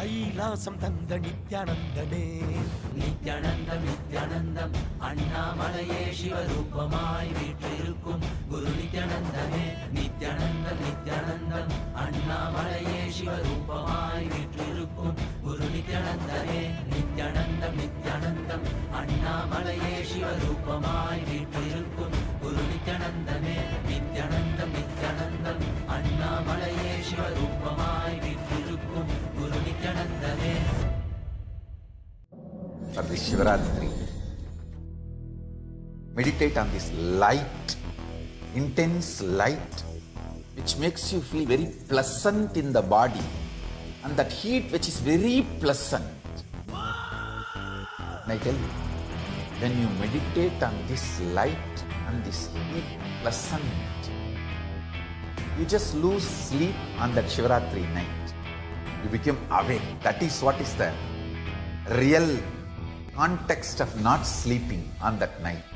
கைலாசம் தந்த நித்யானந்தனே. நித்யானந்தம் நித்யானந்தம் அண்ணாமலையே சிவரூபமாய் வீற்றிருக்கும் குரு நித்யானந்தனே. நித்யானந்தம் நித்யானந்தம் அண்ணாமலையே சிவரூபமாய் வீற்றிருக்கும் குரு நித்யானந்தனே. நித்யானந்தம் நித்யானந்தம் அண்ணாமலையே சிவரூபமாய் வீற்றிருக்கும் குரு நித்யானந்தனே. நித்யானந்தம் நித்யானந்தம் அண்ணாமலையே சிவரூபமாய் வீற்றிருக்கும் குரு நித்யானந்தனே. For this Shivaratri, meditate on this light, intense light, which makes you feel very pleasant in the body, and that heat which is very pleasant. And I tell you, when you meditate on this light and this heat pleasant, you just lose sleep on that Shivaratri night. You become awake. That is what is the real context of not sleeping on that night.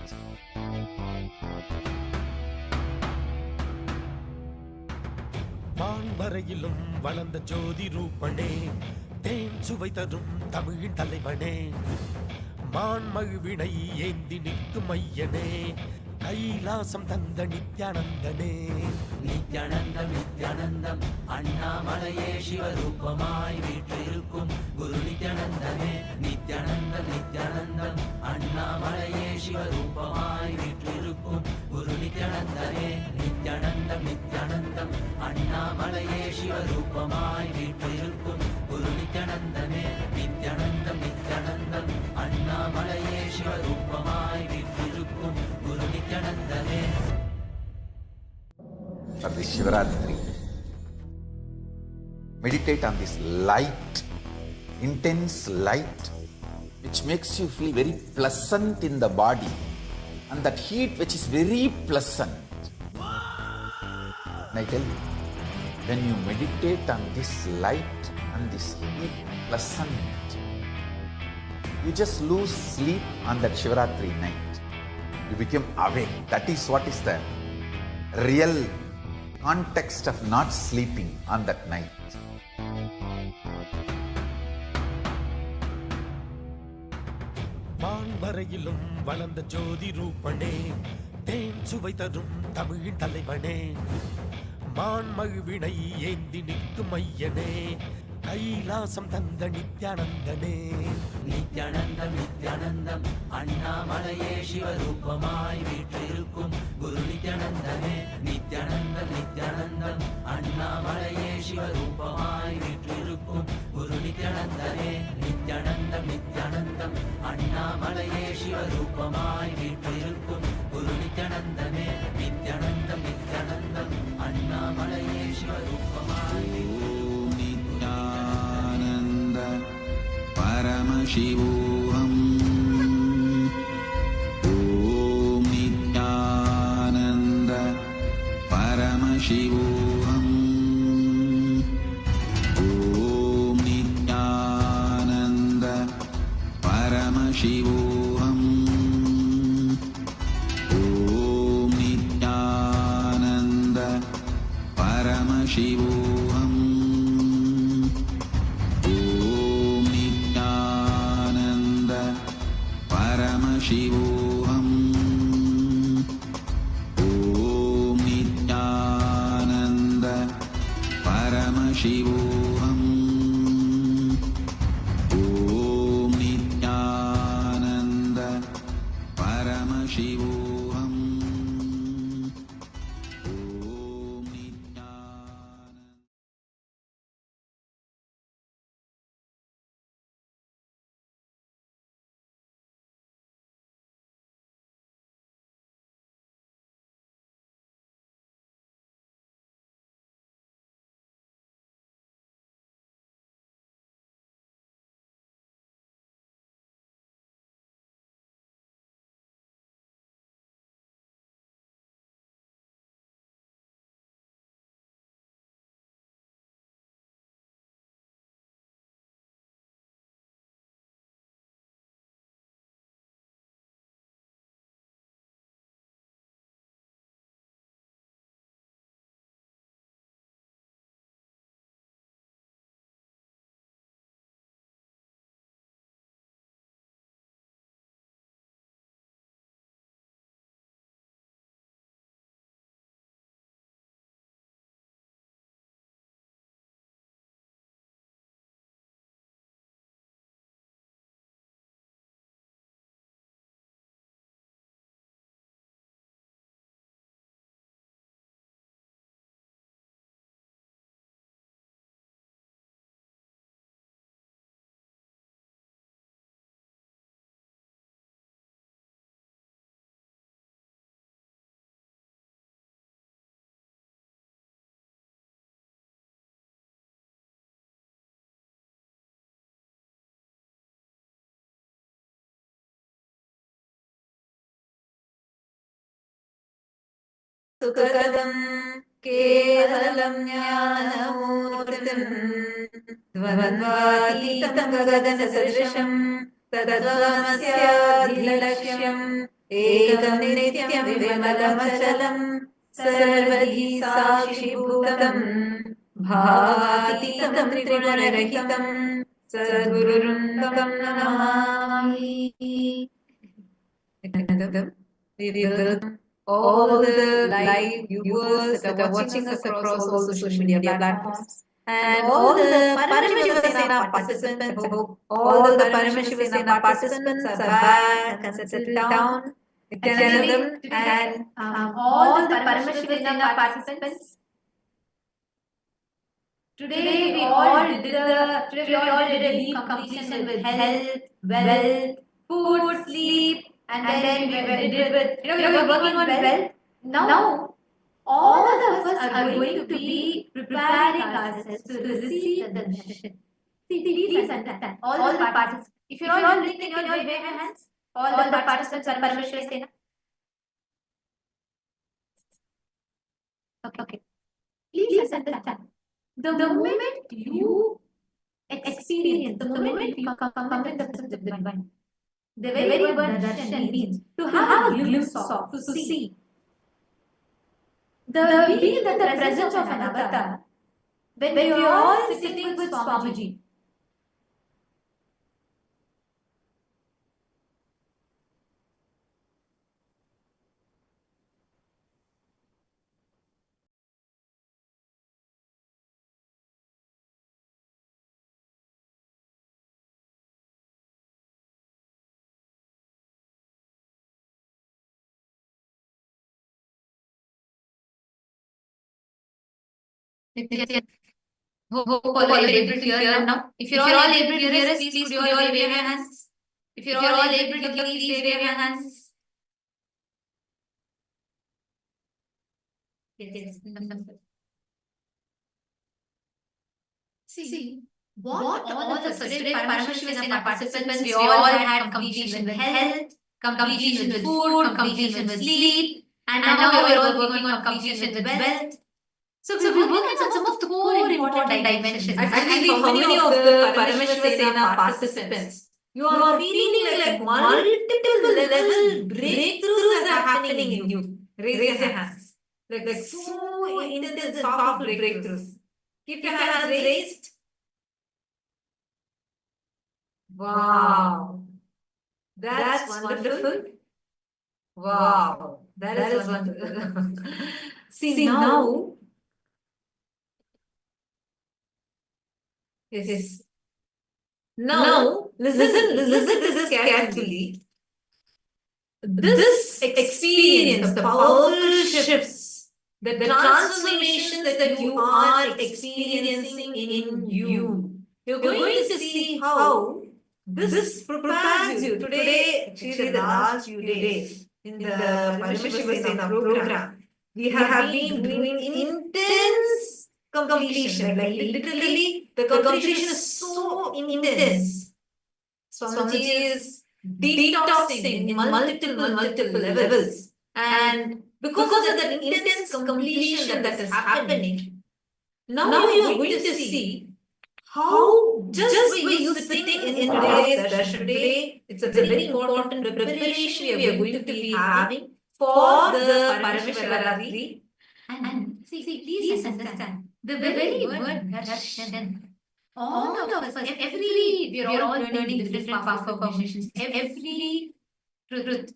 வான்வரையிலும் வளர்ந்த ஜோதி ரூபனே, தேன் சுவை தரும் தமிழின் தலைவனே, மான்மழுவினை ஏந்தி நிற்கும் ஐயனே, கைலாசம் தந்த நித்யானந்தனே. நித்யானந்தம் நித்யானந்தம் அண்ணாமலையே சிவரூபமாய் வீற்றிருக்கும் குரு நித்யானந்தனே. நித்யானந்தம் நித்யானந்தம் அண்ணாமலையே சிவரூபமாய் வீற்றிருக்கும் குரு நித்யானந்தனே. நித்யானந்தம் நித்யானந்தம் அண்ணாமலையே சிவரூபமாய் வீற்றிருக்கும் குரு நித்யானந்தனே. நித்யானந்தம் நித்யானந்தம் அண்ணாமலையே சிவரூபமாய் வீற்றிருக்கும் குரு நித்யானந்தனே. For this Shivaratri, meditate on this light, intense light, which makes you feel very pleasant in the body, and that heat which is very pleasant. And I tell you, when you meditate on this light and this heat pleasant, you just lose sleep on that Shivaratri night. You become awake. That is what is the real context of not sleeping on that night. வான்வரையிலும் வளர்ந்த ஜோதி ரூபனே, தேன் சுவை தரும் தமிழின் தலைவனே, மான்மழுவினை ஏந்தி நிற்கும் ஐயனே, கைலாசம் தந்த நித்யானந்தனே. நித்யானந்தம் நித்யானந்தம் அண்ணாமலையே சிவரூபமாய் வீற்றிருக்கும் குரு நித்யானந்தனே. நித்யானந்தம் நித்யானந்தம் அண்ணாமலையே சிவரூபமாய் வீற்றிருக்கும் குரு நித்யானந்தனே. நித்யானந்தம் நித்யானந்தம் அண்ணாமலையே சிவரூபமாய் வீற்றிருக்கும் குரு நித்யானந்தனே. நித்யானந்தம் நித்யானந்தம் அண்ணாமலையே சிவரூபமாய் नित्यानन्द परमशिवोऽहम् ॐ नित्यानन्द परमशिवोऽहम् ॐ नित्यानन्द परमशिवोऽहम् ॐ नित्यानन्द परमशिवोऽहम् शिवोऽहम् ॐ नित्यानन्द परमशिवोऽहम् ॐ नित्यानन्द परमशिवोऽहम् सुखदं केवलं ज्ञानमूर्तिं द्वन्द्वातीतं गगनसदृशं तत्त्वमस्याधिलक्ष्यम् एकं नित्यं विमलमचलं सर्वधी साक्षिभूतं भावातीतं त्रिगुणरहितं सद्गुरुं तं Namami. We build all the live viewers that are watching us across all the social media platforms and all the Paramashivasena participants. I hope all the Paramashivasena participants are back and settled down. Them and all the Paramashivasena participants. Today we all did a deep completion with health, wealth, food, sleep, and then we did with we're working on wealth. Now all of us are going to be preparing ourselves to receive the darshan. See, please understand. All the participants. If you're all listening, can you all wave your hands? All the participants are Paramashivasena. Okay. Please understand. The moment you experience, the moment you come in the presence of the divine, the very word darshan means to have a glimpse of, to see. The being in the presence of an avatar, when we are all sitting with Swamiji, hope all are able to hear now. If you're all able to hear us, please could you all wave your hands? If you're all able to hear, please wave your hands. Yes. See, what all the SUPREME Paramashivasena participants, we all had completion with health, completion with food, completion with sleep, and now we're all working on completion with wealth. So we're working on some of the core important dimensions. Actually, how many of the Paramashivasena participants, you are feeling like multiple level breakthroughs are happening in you? Raise your hands. Like so intense and powerful breakthroughs. Keep your hands raised. Wow. That's wonderful. Wow. That is wonderful. See now. Yes. Now, listen to this carefully. This experience, the powerful shifts, the transformations that you are experiencing in you. You're going to see how this prepares you. Today, actually the last few days in the Paramashivasena program, we have been doing intense completion. Like literally, the completion is so intense. Swamiji is detoxing in multiple levels. And because of that intense completion that is happening, now you're going to see how just by you sitting in today's darshan, today it's a very important preparation we are going to be having for the Paramashivarathri. And see, please understand, the very word darshan, all of us, we are all learning different paths of cognitions, every truth.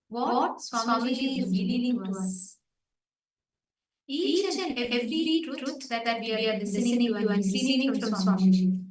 What Swamiji is revealing to us, each and every truth that we are listening to and receiving from Swamiji,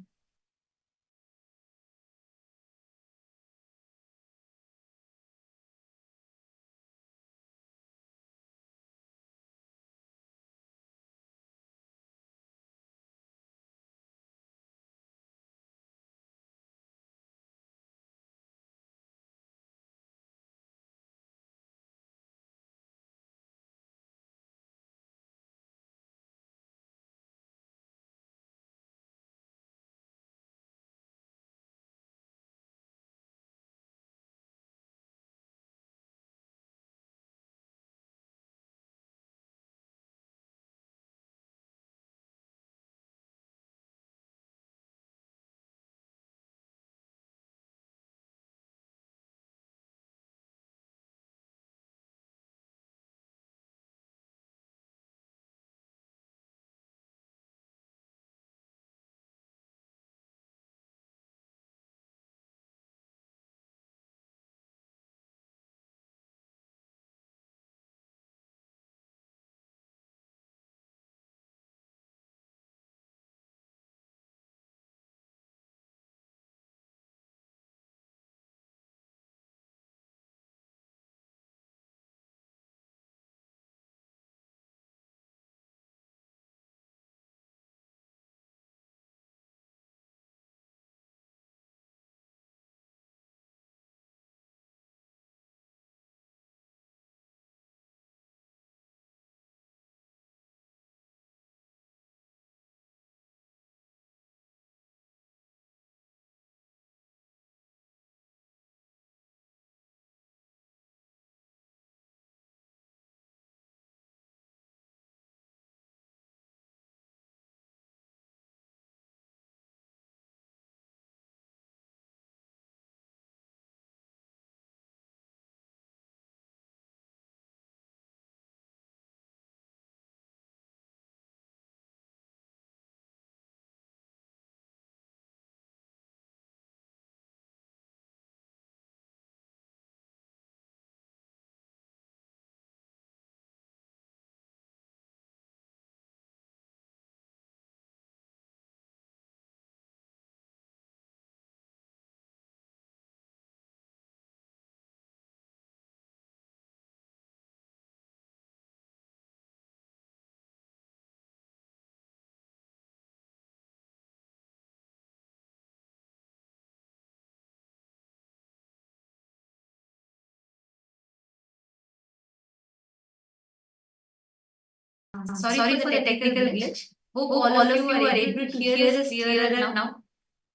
Sorry for the technical glitch. Hope all of you are able to hear us clearer now.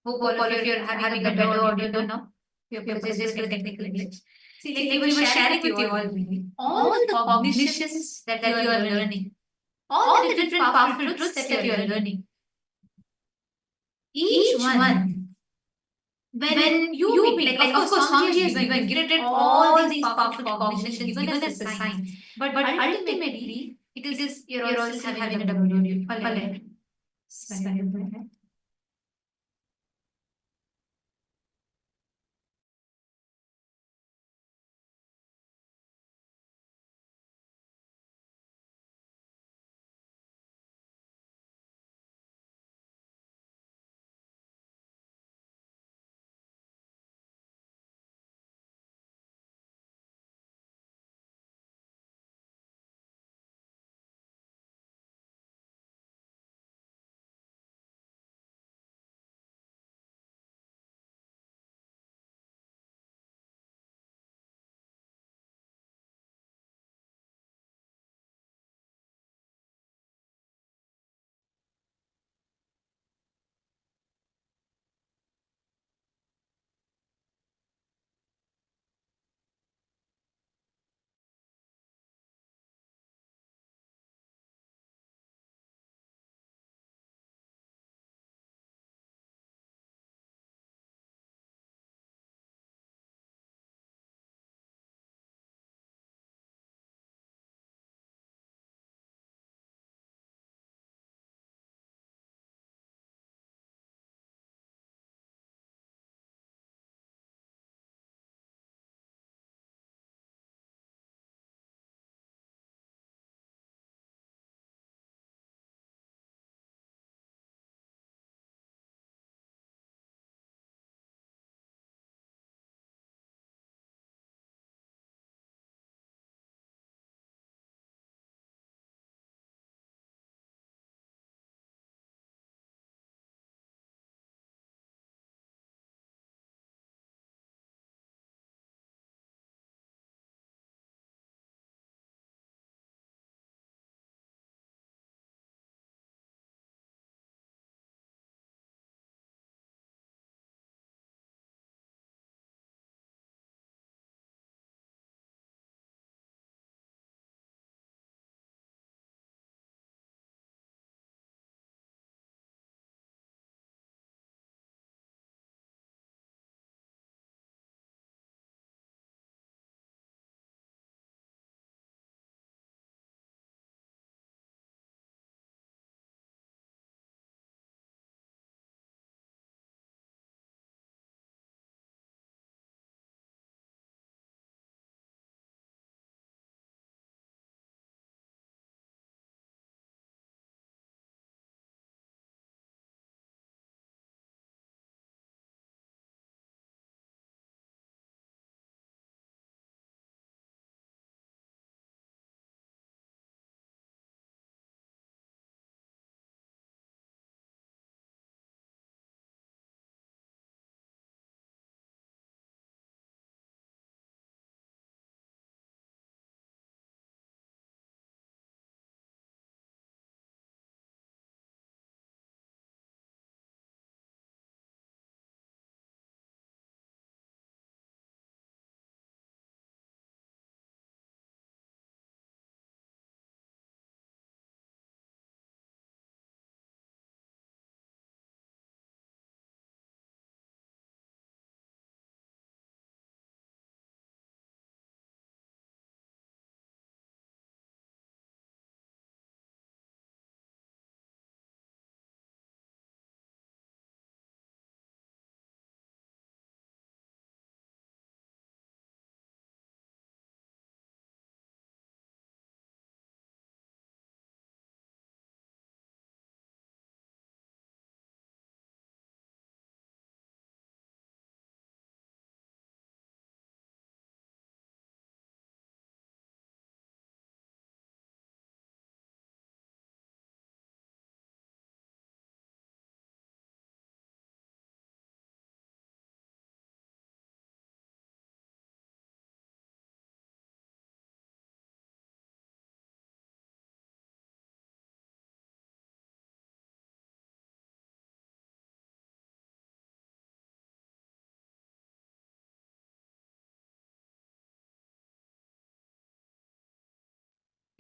Hope all of you are having a better audio now. We apologize for the technical glitch. See, like we were sharing with you all the cognitions that you are learning, all the different powerful truths that you are learning. Each one, when you meet, like of course, Swamiji has given all these powerful cognitions, given us a sign, but ultimately, it is you're also having a WD.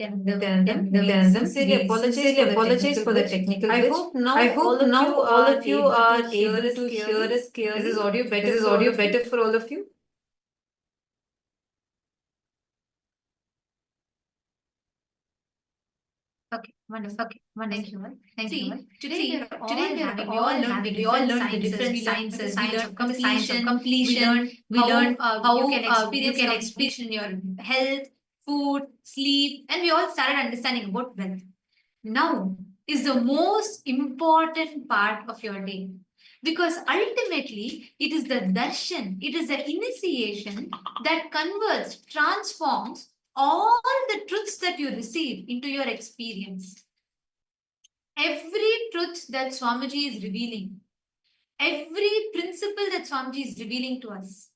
Nityanandam, sincerely apologize for the technical glitch. I hope now all of you are able to hear us clearly. Is this audio better for all of you? Okay, wonderful. Okay, wonderful. Thank you. Today we all learned the different sciences. We learned the science of completion. We learned how you can experience your health, food, sleep, and we all started understanding about wealth. Now is the most important part of your day, because ultimately it is the darshan, it is the initiation that converts, transforms all the truths that you receive into your experience. Every truth that Swamiji is revealing, every principle that Swamiji is revealing to us,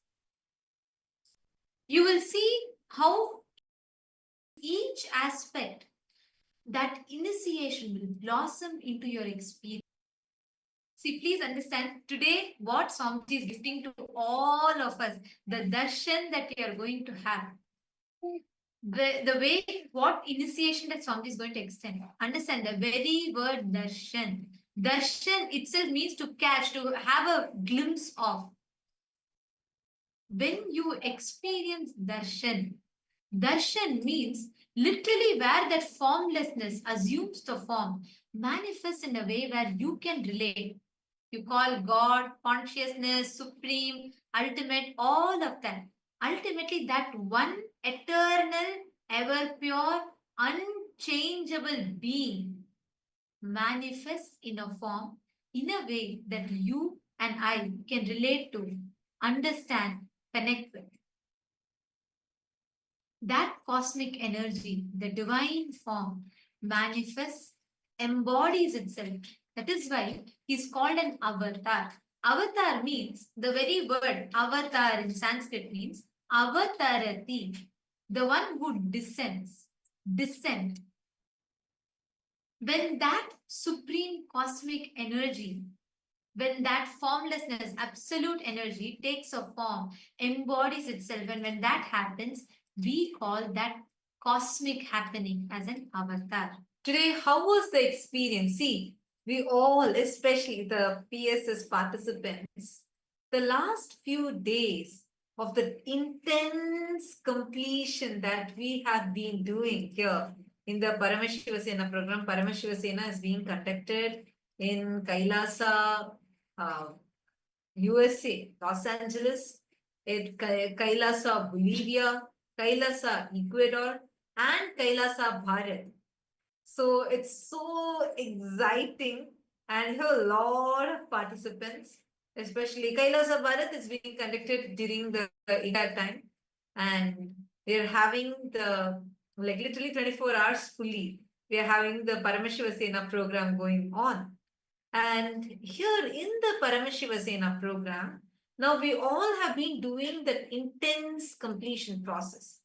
you will see how each aspect, that initiation will blossom into your experience. See, please understand today what Swamiji is gifting to all of us, the darshan that we are going to have. The way, what initiation that Swamiji is going to extend. Understand the very word darshan. Darshan itself means to catch, to have a glimpse of. When you experience darshan, darshan means literally where that formlessness assumes the form, manifests in a way where you can relate. You call God, consciousness, supreme, ultimate, all of that. Ultimately, that one eternal, ever pure, unchangeable being manifests in a form, in a way that you and I can relate to, understand, connect with. That cosmic energy, the divine form, manifests, embodies itself. That is why he's called an avatar. Avatar means, the very word avatar in Sanskrit means avatarati, the one who descends, descend. When that supreme cosmic energy, when that formlessness, absolute energy takes a form, embodies itself, and when that happens, we call that cosmic happening as an avatar. Today, how was the experience? See, we all, especially the PSS participants, the last few days of the intense completion that we have been doing here in the Paramashivasena program. Paramashivasena is being conducted in KAILASA, USA, Los Angeles, at KAILASA, Bolivia, KAILASA, Ecuador, and KAILASA, Bharat. So it's so exciting, and here a lot of participants, especially KAILASA Bharat is being conducted during the entire time, and we're having the, like, literally 24 hours fully. We are having the Paramashivasena program going on. And here in the Paramashivasena program, now we all have been doing that intense completion process.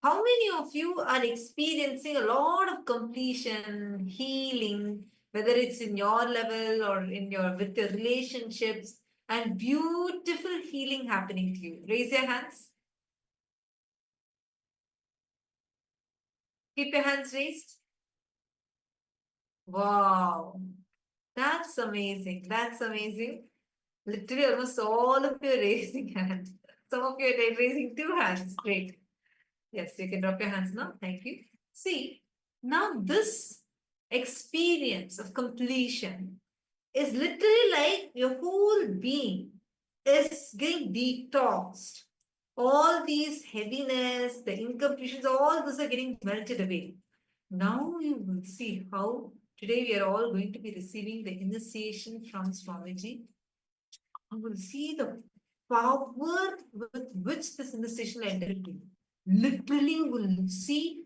How many of you are experiencing a lot of completion, healing, whether it's in your level or in your, with your relationships, and beautiful healing happening to you? Raise your hands. Keep your hands raised. Wow. That's amazing. That's amazing. Literally almost all of you are raising hands. Some of you are raising 2 hands. Great. Yes, you can drop your hands now. Thank you. See, now this experience of completion is literally like your whole being is getting detoxed. All these heaviness, the incompletions, all those are getting melted away. Now you will see how today we are all going to be receiving the initiation from Swamiji. You will see the power with which this initiation entered you. Literally, you will see,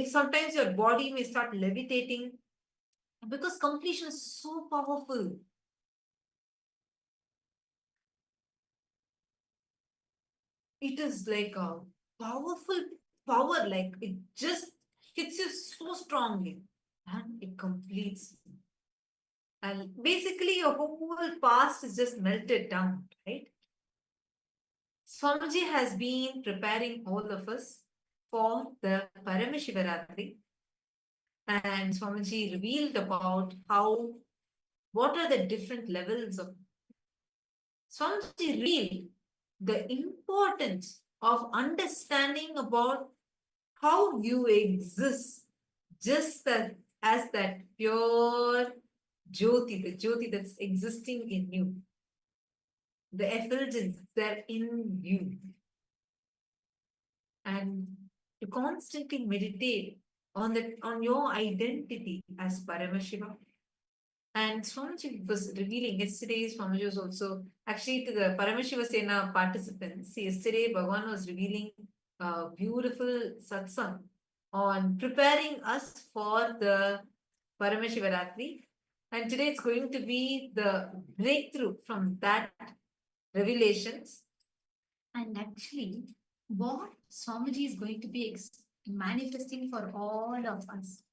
sometimes your body may start levitating, because completion is so powerful. It is like a powerful power, like it just hits you so strongly and it completes you. And basically your whole past is just melted down, right? Swamiji has been preparing all of us for the Paramashivaratri, and Swamiji revealed about what are the different levels of. Swamiji revealed the importance of understanding about how you exist just as that pure Jyoti, the Jyoti that's existing in you, the effulgence that's in you. And to constantly meditate on your identity as Paramashiva. And Swamiji was revealing yesterday, Swamiji was also actually to the Paramashiva Sena participants. Yesterday, Bhagavan was revealing a beautiful satsang on preparing us for the Paramashivaratri. And today it's going to be the breakthrough from that revelations. And actually, what Swamiji is going to be manifesting for all of us.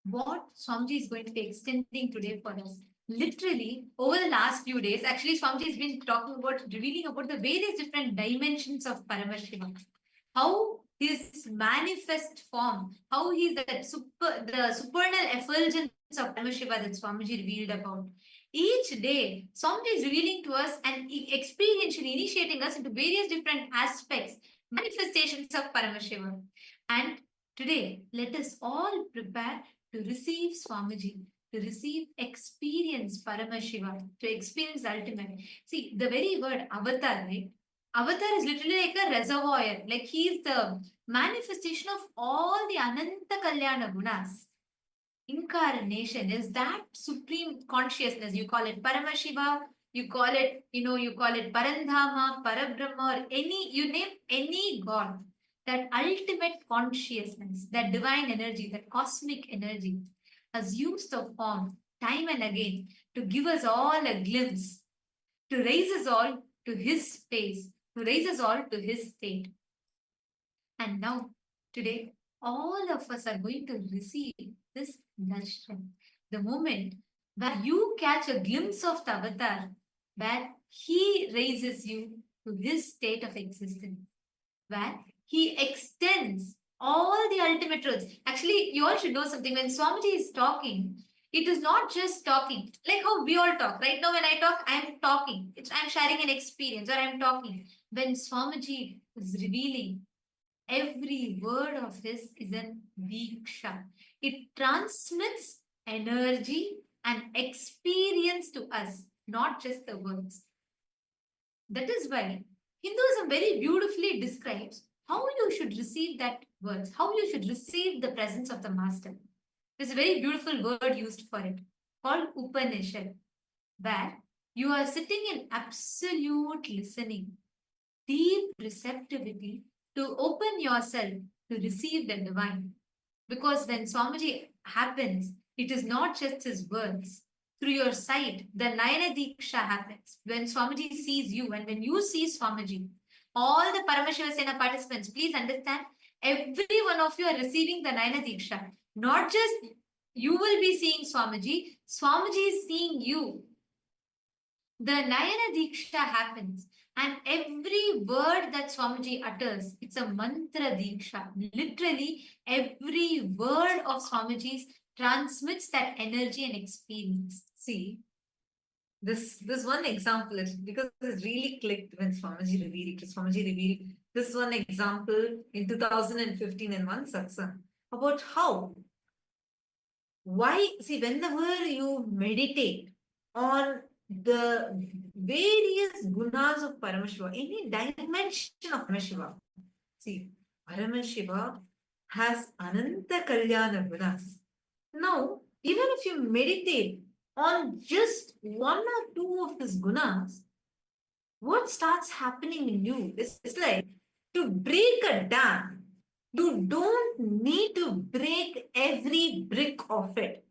What Swamiji is going to be extending today for us. Literally, over the last few days, actually, Swamiji has been talking about, revealing about the various different dimensions of Paramashiva. How his manifest form, how he's the supernal effulgence of Paramashiva that Swamiji revealed about. Each day, Swamiji is revealing to us and experientially initiating us into various different aspects, manifestations of Paramashiva. And today, let us all prepare to receive Swamiji, to receive experience Paramashiva, to experience the ultimate. See, the very word avatar, right? Avatar is literally like a reservoir, like he is the manifestation of all the Ananta Kalyana Gunas. Incarnation is that supreme consciousness. You call it Paramashiva, you call it Parandhama, Parabrahma, or you name any god. That ultimate consciousness, that divine energy, that cosmic energy has used the form time and again to give us all a glimpse, to raise us all to his space, to raise us all to his state. And now, today, all of us are going to receive this darshan, the moment where you catch a glimpse of the avatar, where he raises you to his state of existence, where he extends all the ultimate truths. Actually, you all should know something. When Swamiji is talking, it is not just talking, like how we all talk. Right now, when I talk, I am talking. I'm sharing an experience, or I'm talking. When Swamiji is revealing, every word of his is an diksha. It transmits energy and experience to us, not just the words. That is why Hinduism very beautifully describes how you should receive that words, how you should receive the presence of the master. There's a very beautiful word used for it called Upanishad, where you are sitting in absolute listening, deep receptivity to open yourself to receive the divine. Because when Swamiji happens, it is not just his words. Through your sight, the Nayana Diksha happens. When Swamiji sees you, and when you see Swamiji, all the Paramashiva Sena participants, please understand, every one of you are receiving the Nayana Diksha. Not just you will be seeing Swamiji, Swamiji is seeing you. The Nayana Diksha happens, and every word that Swamiji utters, it's a mantra Diksha. Literally, every word of Swamiji's transmits that energy and experience. See, this one example is because it really clicked when Swamiji revealed. Swamiji revealed this one example in 2015 in one satsang about whenever you meditate on the various gunas of Paramashiva, any dimension of Paramashiva. See, Paramashiva has Ananta Kalyana gunas. Now, even if you meditate on just one or two of his gunas, what starts happening in you is like to break a dam. You don't need to break every brick of it.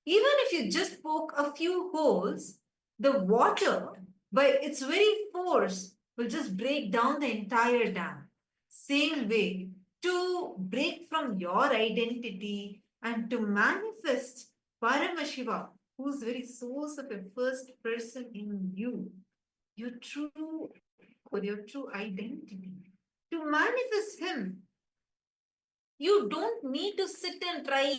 Even if you just poke a few holes, the water, by its very force, will just break down the entire dam. Same way, to break from your identity and to manifest Paramashiva, who's very source of a first person in you, your true identity. To manifest him, you don't need to sit and try,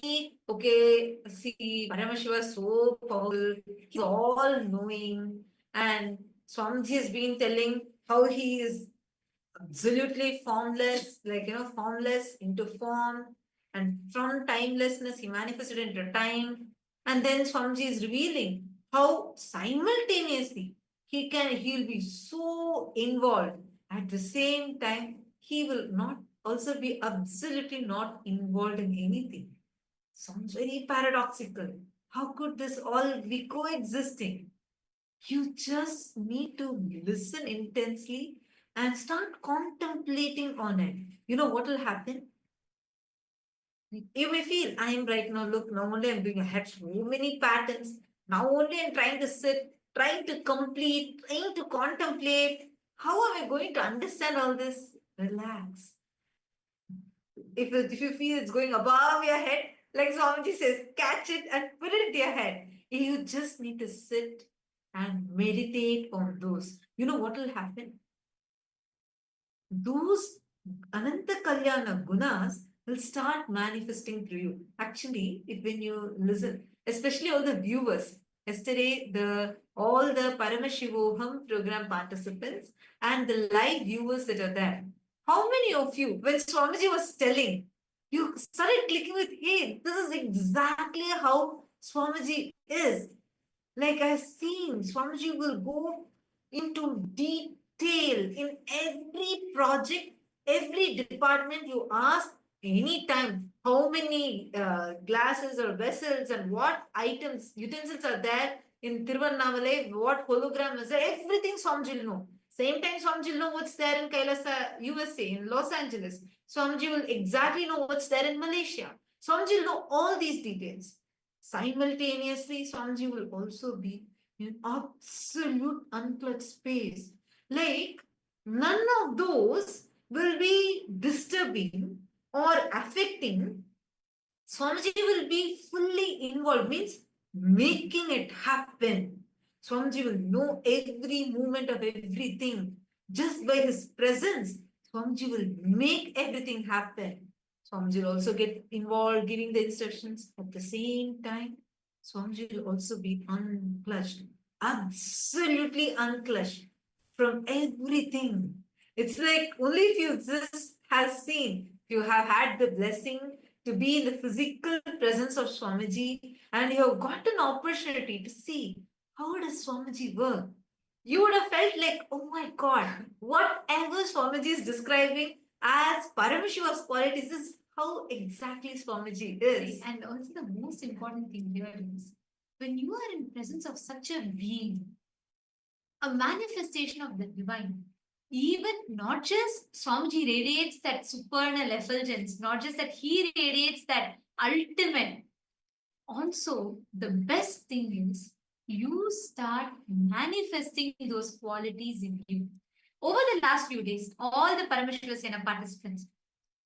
okay, see, Paramashiva is so powerful, he's all knowing, and Swamiji has been telling how he is absolutely formless, like, formless into form, and from timelessness, he manifested into time. And then Swamiji is revealing how simultaneously he'll be so involved. At the same time, he will not also be absolutely not involved in anything. Sounds very paradoxical. How could this all be coexisting? You just need to listen intensely and start contemplating on it. You know what will happen? You may feel, I am right now, look, now only I'm doing, I had so many patterns. Now only I'm trying to sit, trying to complete, trying to contemplate. How am I going to understand all this? Relax. If you feel it's going above your head, like Swamiji says, catch it and put it in your head. You just need to sit and meditate on those. You know what will happen? Those Ananta Kalyana gunas will start manifesting through you. Actually, if when you listen, especially all the viewers, yesterday all the Paramashivoham program participants and the live viewers that are there, how many of you, when Swamiji was telling, you started clicking with, hey, this is exactly how Swamiji is. Like I've seen, Swamiji will go into detail in every project, every department you ask anytime how many glasses or vessels and what items, utensils are there in Tiruvannamalai, what hologram is there, everything Swamiji will know. Same time, Swamiji will know what's there in KAILASA, USA, in Los Angeles. Swamiji will exactly know what's there in Malaysia. Swamiji will know all these details. Simultaneously, Swamiji will also be in absolute unclutched space. Like, none of those will be disturbing or affecting. Swamiji will be fully involved, means making it happen. Swamiji will know every movement of everything. Just by his presence, Swamiji will make everything happen. Swamiji will also get involved giving the instructions. At the same time, Swamiji will also be unclutched, absolutely unclutched from everything. It's like only if you just have seen, if you have had the blessing to be in the physical presence of Swamiji and you have got an opportunity to see how does Swamiji work, you would have felt like, oh my God, whatever Swamiji is describing as Paramashiva's qualities is how exactly Swamiji is. And also the most important thing here is when you are in presence of such a being, a manifestation of the divine, even not just Swamiji radiates that supernal effulgence, not just that he radiates that ultimate. Also, the best thing is you start manifesting those qualities in you. Over the last few days, all the Paramashiva Sena participants,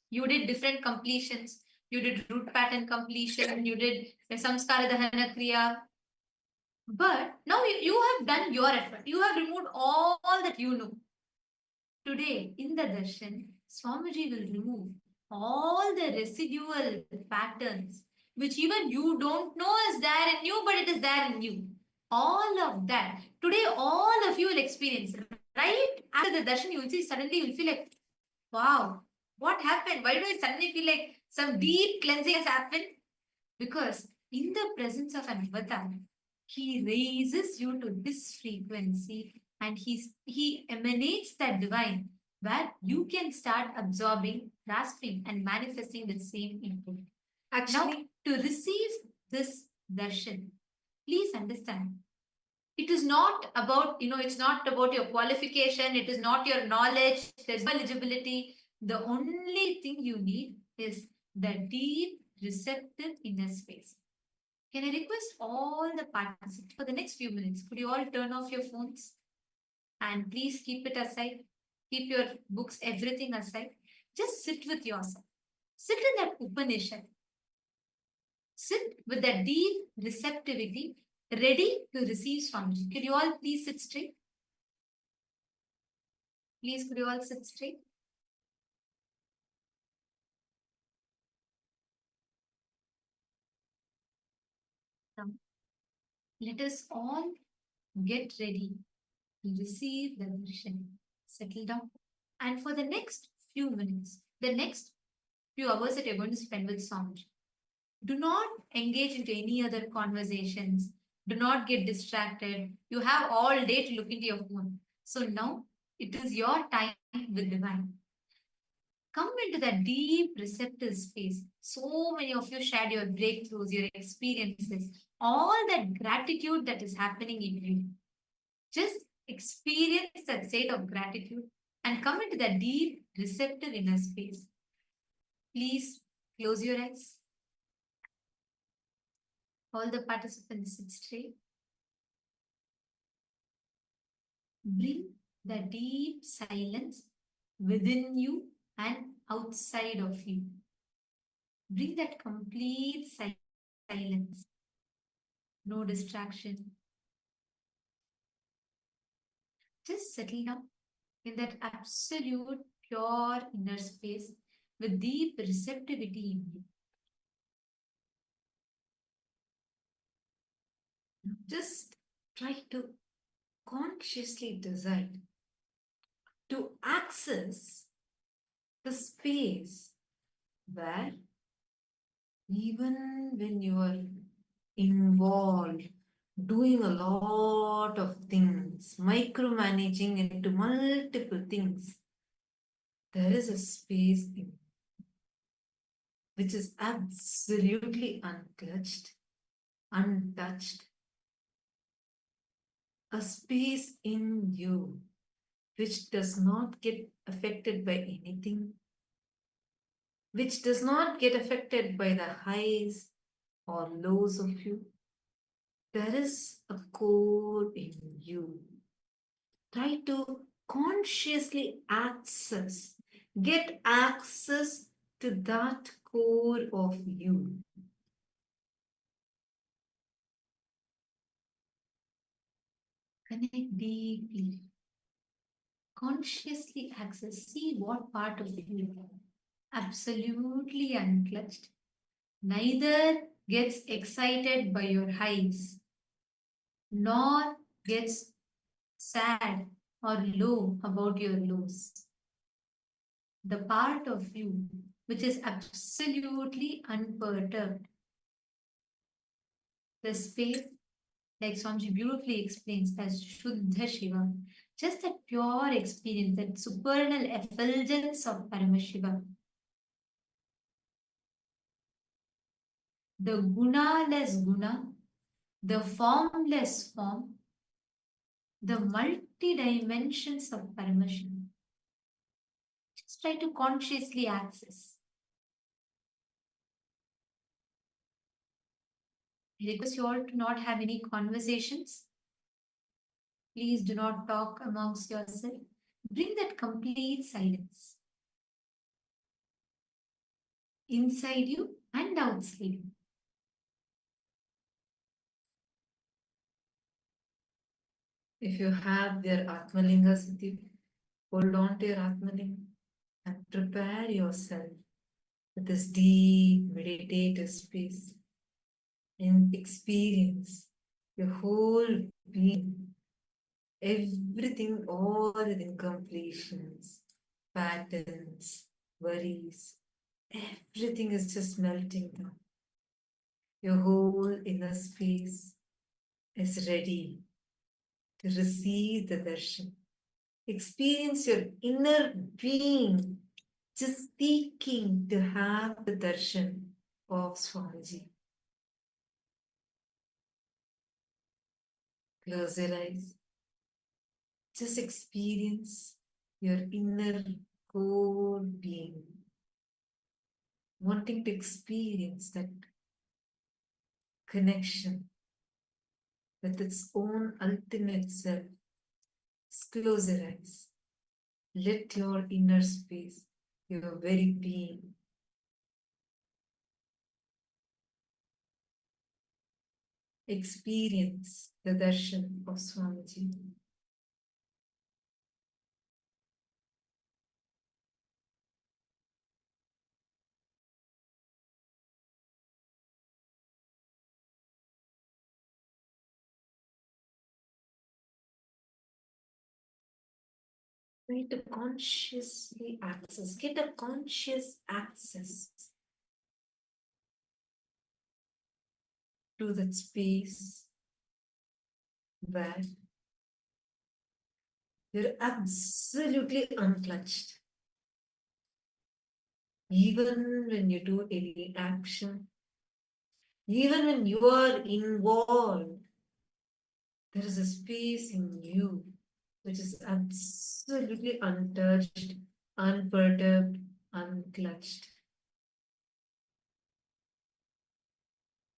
you did different completions. You did root pattern completion. You did samskara dahana kriya. But now you have done your effort. You have removed all that you know. Today, in the darshan, Swamiji will remove all the residual patterns, which even you don't know is there in you, but it is there in you. All of that. Today, all of you will experience. Right after the darshan, you will see, suddenly you will feel like, wow, what happened? Why do I suddenly feel like some deep cleansing has happened? Because in the presence of an avatar, he raises you to this frequency and he emanates that divine where you can start absorbing, grasping, and manifesting the same input. Actually, now, to receive this darshan, please understand, it is not about, it's not about your qualification, it is not your knowledge, there's no eligibility. The only thing you need is the deep, receptive inner space. Can I request all the participants for the next few minutes? Could you all turn off your phones? And please keep it aside. Keep your books, everything aside. Just sit with yourself. Sit in that Upanishad. Sit with that deep receptivity, ready to receive Swamiji. Could you all please sit straight? Please, could you all sit straight? Let us all get ready to receive the darshan. Settle down. And for the next few minutes, the next few hours that you're going to spend with Swamiji, do not engage into any other conversations. Do not get distracted. You have all day to look into your phone. So now it is your time with divine. Come into that deep receptive space. So many of you shared your breakthroughs, your experiences, all that gratitude that is happening in you. Just experience that state of gratitude and come into that deep receptive inner space. Please close your eyes. All the participants sit straight. Bring the deep silence within you and outside of you. Bring that complete silence. No distraction. Just settle down in that absolute pure inner space with deep receptivity in you. Just try to consciously decide to access the space where even when you are involved, doing a lot of things, micromanaging into multiple things, there is a space in which is absolutely unclutched, untouched, a space in you which does not get affected by anything, which does not get affected by the highs or lows of you. There is a core in you. Try to consciously get access to that core of you. Connect deeply. Consciously access. See what part of you absolutely unclutched. Neither gets excited by your highs, nor gets sad or low about your lows. The part of you which is absolutely unperturbed. The space, like Swamiji beautifully explains, as Shuddha Shiva, just that pure experience, that supernal effulgence of Paramashiva. The guna-less guna, the formless form, the multi-dimensions of Paramashiva. Just try to consciously access. I request you all to not have any conversations. Please do not talk amongst yourself. Bring that complete silence inside you and outside you. If you have their Atmalingas with you, hold on to your Atmalinga and prepare yourself with this deep meditative space and experience your whole being, everything, all the incompletions, patterns, worries, everything is just melting down. Your whole inner space is ready to receive the darshan. Experience your inner being just seeking to have the darshan of Swamiji. Close your eyes. Just experience your inner core being, wanting to experience that connection with its own ultimate self. Just close your eyes. Let your inner space, your very being, experience the darshan of Swamiji. Try to consciously access, get a conscious access to that space where you're absolutely unclutched. Even when you do any action, even when you are involved, there is a space in you which is absolutely untouched, unperturbed, unclutched.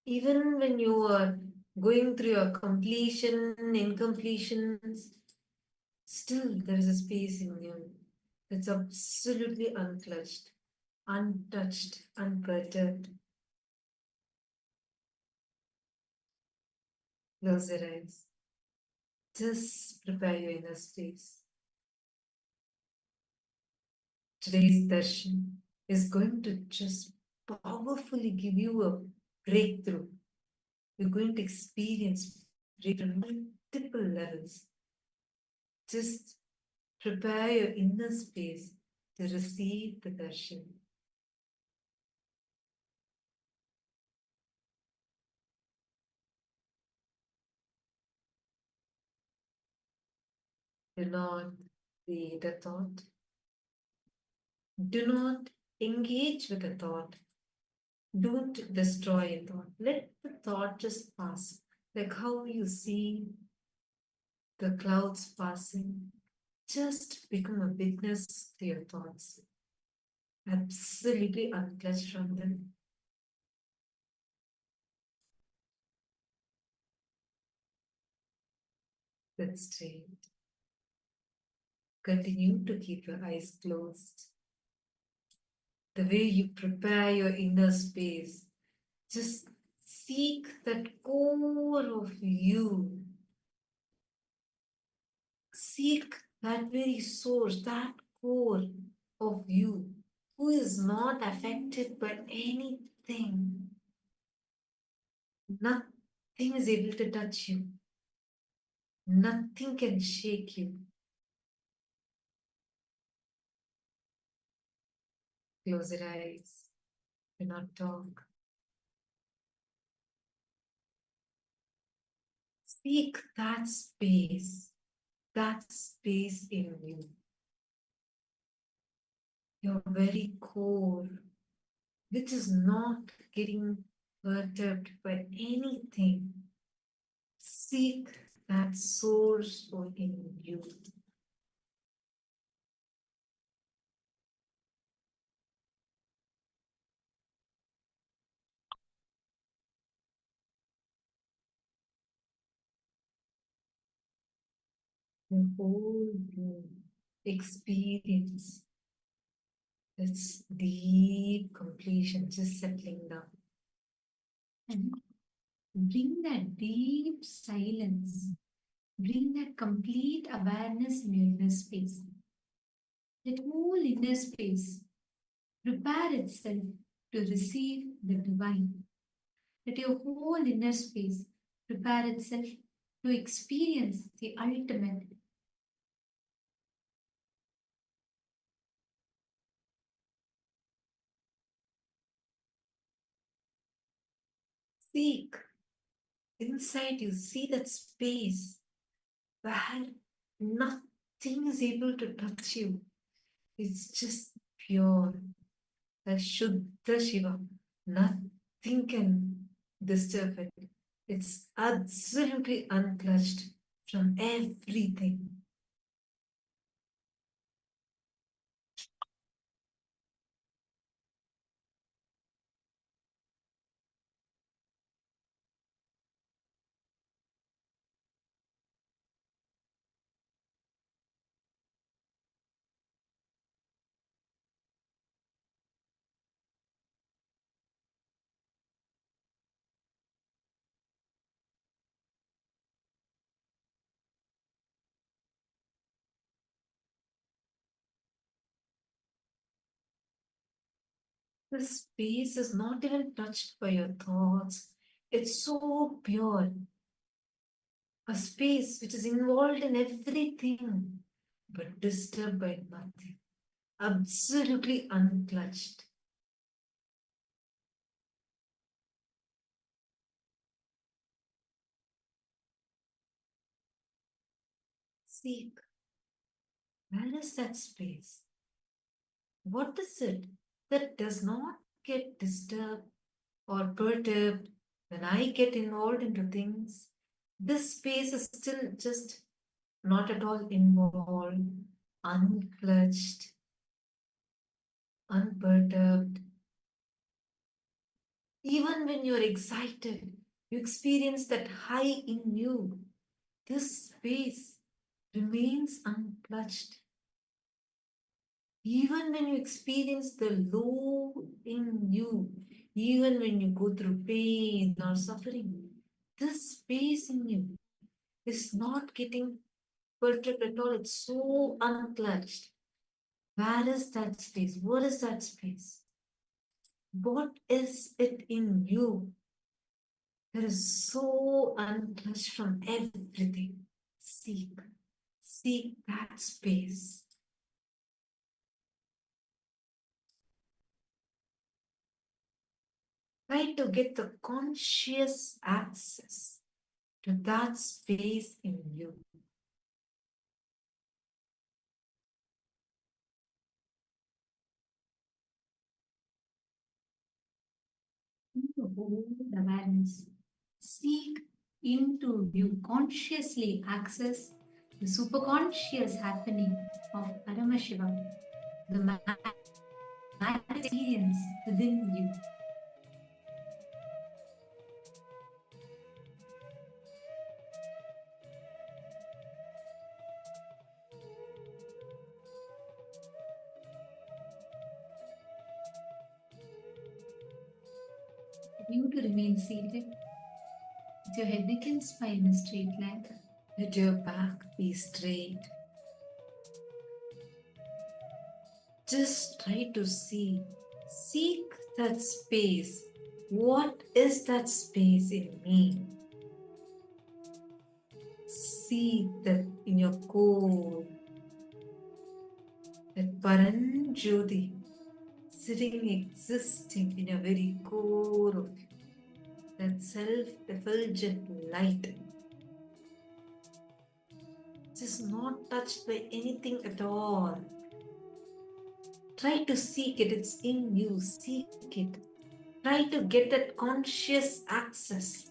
Even when you are going through your completion, incompletions, still there is a space in you that's absolutely unclutched, untouched, unperturbed. Close your eyes. Just prepare your inner space. Today's darshan is going to just powerfully give you a breakthrough. You're going to experience breakthrough on multiple levels. Just prepare your inner space to receive the darshan. Do not create a thought. Do not engage with a thought. Don't destroy a thought. Let the thought just pass. Like how you see the clouds passing. Just become a witness to your thoughts. Absolutely unclutched from them. That's straight. Continue to keep your eyes closed. The way you prepare your inner space, just seek that core of you. Seek that very source, that core of you, who is not affected by anything. Nothing is able to touch you. Nothing can shake you. Close your eyes. Do not talk. Seek that space in you. Your very core, which is not getting perturbed by anything. Seek that source in you. The whole you experience this deep completion, just settling down. And bring that deep silence. Bring that complete awareness in your inner space. That whole inner space prepare itself to receive the divine. Let your whole inner space prepare itself to experience the ultimate. Seek inside you, see that space where nothing is able to touch you. It's just pure, the Shuddha Shiva. Nothing can disturb it. It's absolutely unclutched from everything. The space is not even touched by your thoughts. It's so pure. A space which is involved in everything. but disturbed by nothing, absolutely unclutched. Seek. Where is that space? What is it that does not get disturbed or perturbed when I get involved into things? This space is still just not at all involved, unclutched, unperturbed. Even when you're excited, you experience that high in you. This space remains unclutched. Even when you experience the low in you, even when you go through pain or suffering, this space in you is not getting perturbed at all. It's so unclutched. Where is that space? What is that space? What is it in you that is so unclutched from everything? Seek. Seek that space. Try to get the conscious access to that space in you. Hold awareness. Seek into you, consciously access the superconscious happening of Paramashivam, the experience within you. You to remain seated with your head, neck, and spine in a straight line. Let your back be straight. Just try to see. Seek that space. What is that space in me? See that in your core, that Paranjyoti sitting, existing in your very core of you, that self-effulgent light, just not touched by anything at all. Try to seek it, it's in you, seek it. Try to get that conscious access.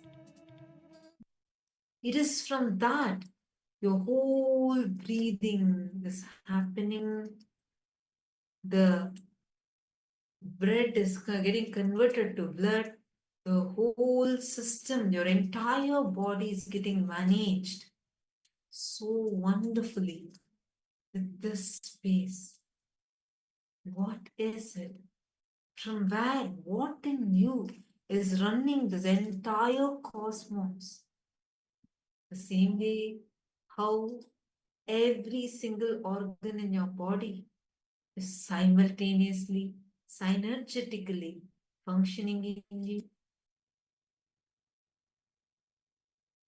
It is from that your whole breathing is happening. The breath is getting converted to blood. The whole system, your entire body is getting managed so wonderfully with this space. What is it? From where? What in you is running this entire cosmos? The same way how every single organ in your body is simultaneously, synergetically functioning in you.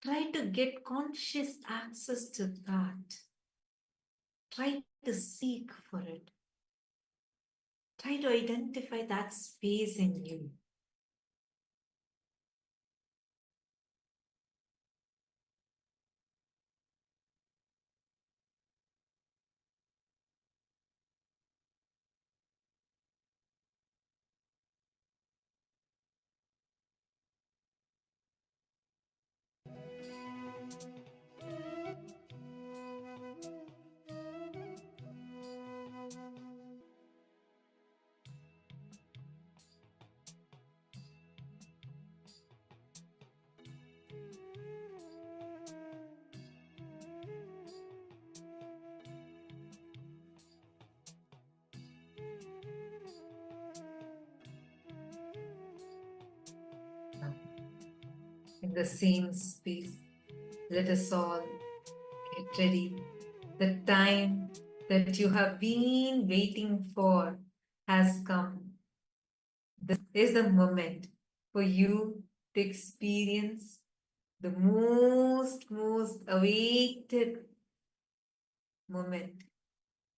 Try to get conscious access to that. Try to seek for it. Try to identify that space in you. In the same space, let us all get ready. The time that you have been waiting for has come. This is the moment for you to experience the most awaited moment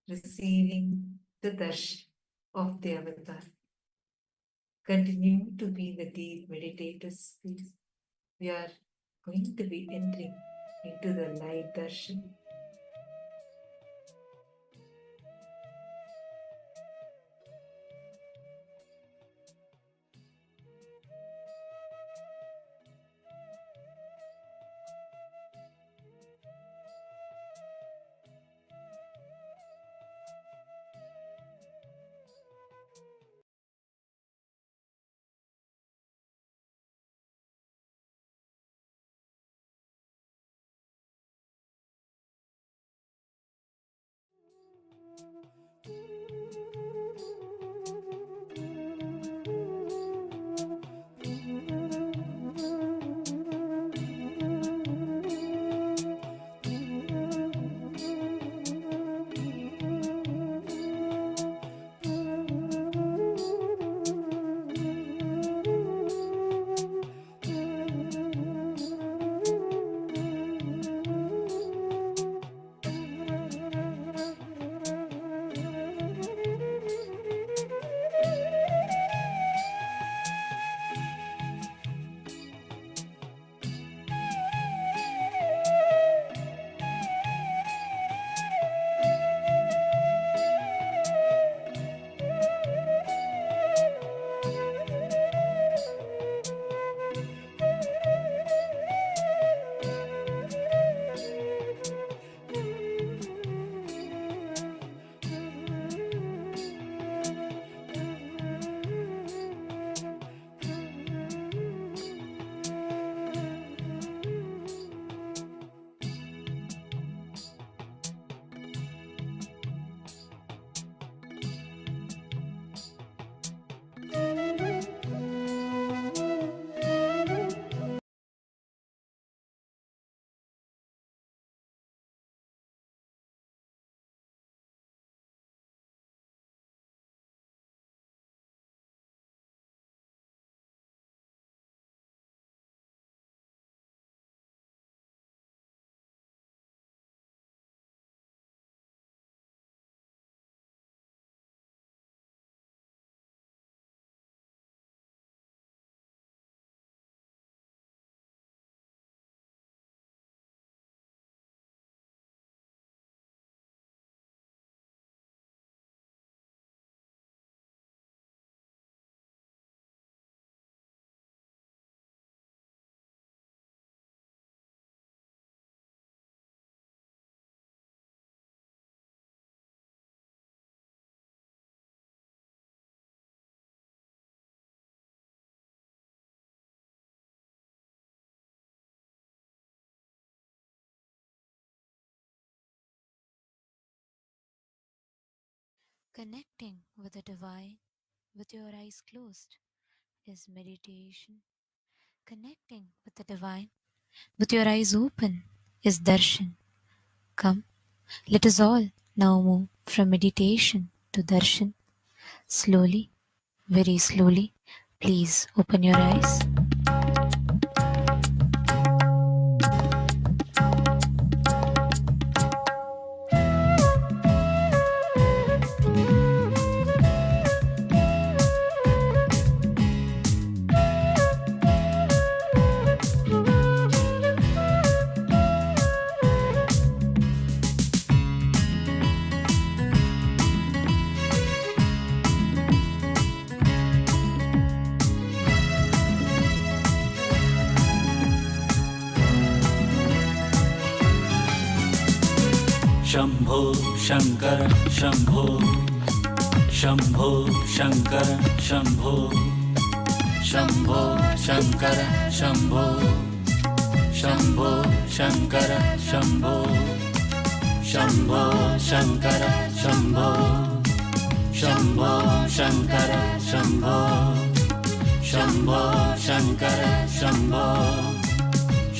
receiving the darshan of the avatar. Continue to be the deep meditators, please. We are going to be entering into the light darshan. Connecting with the divine with your eyes closed is meditation. Connecting with the divine with your eyes open is darshan. Come, let us all now move from meditation to darshan. Slowly, very slowly, please open your eyes. Shambho Shankar Shambho Shambho Shankar Shambho Shambho Shankar Shambho Shambho Shankar Shambho Shambho Shankar Shambho Shambho Shankar Shambho Shambho Shankar Shambho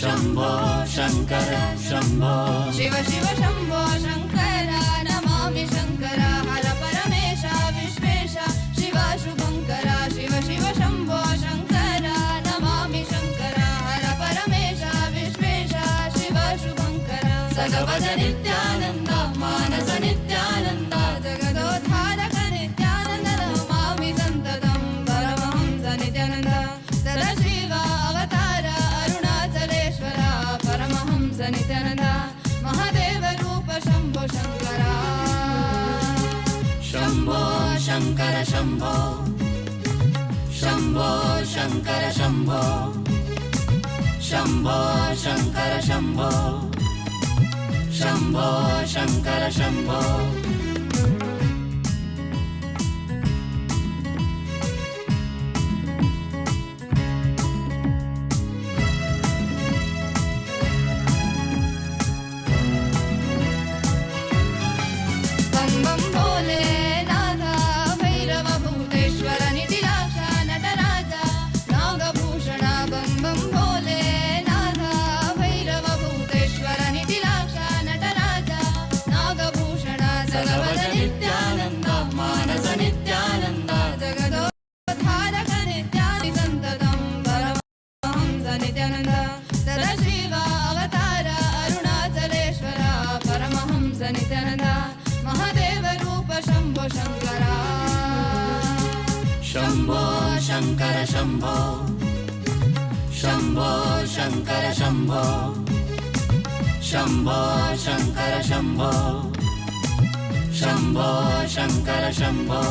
Shambho Shankar Shambho Shiv Shiv Shambho Shankar Namami Shankar हर परमेश विश्वेश शिव शुभंकर शिव शिव शंभो शंकर नमामि शंकर हर परमेश विश्वेश शिव शुभंकर सगवद नित्यानंद मानस नित्यानंद शङ्कर शम्भो शम्भो शङ्कर शम्भो शम्भो शङ्कर शम्भो शम्भो शङ्कर शम्भो बम बम भोले नाथा भैरव भूतेश्वर निधिलाक्षा नटराजा नागभूषणा बम बम भोले नाथा भैरव भूतेश्वर निधिलाक्षा नटराजा नागभूषणा जगवद नित्यानन्द मानस नित्यानन्द जगदोद्धारक नित्यादि सन्ततं परमहंस नित्यानन्द सदाशिव अवतार अरुणाचलेश्वर परमहंस नित्यानन्द महादेव रूप शम्भो शङ्करा शम्भो शङ्कर शम्भो शम्भो शङ्कर शम्भो शम्भो शङ्कर शम्भो शम्भो शङ्कर शम्भो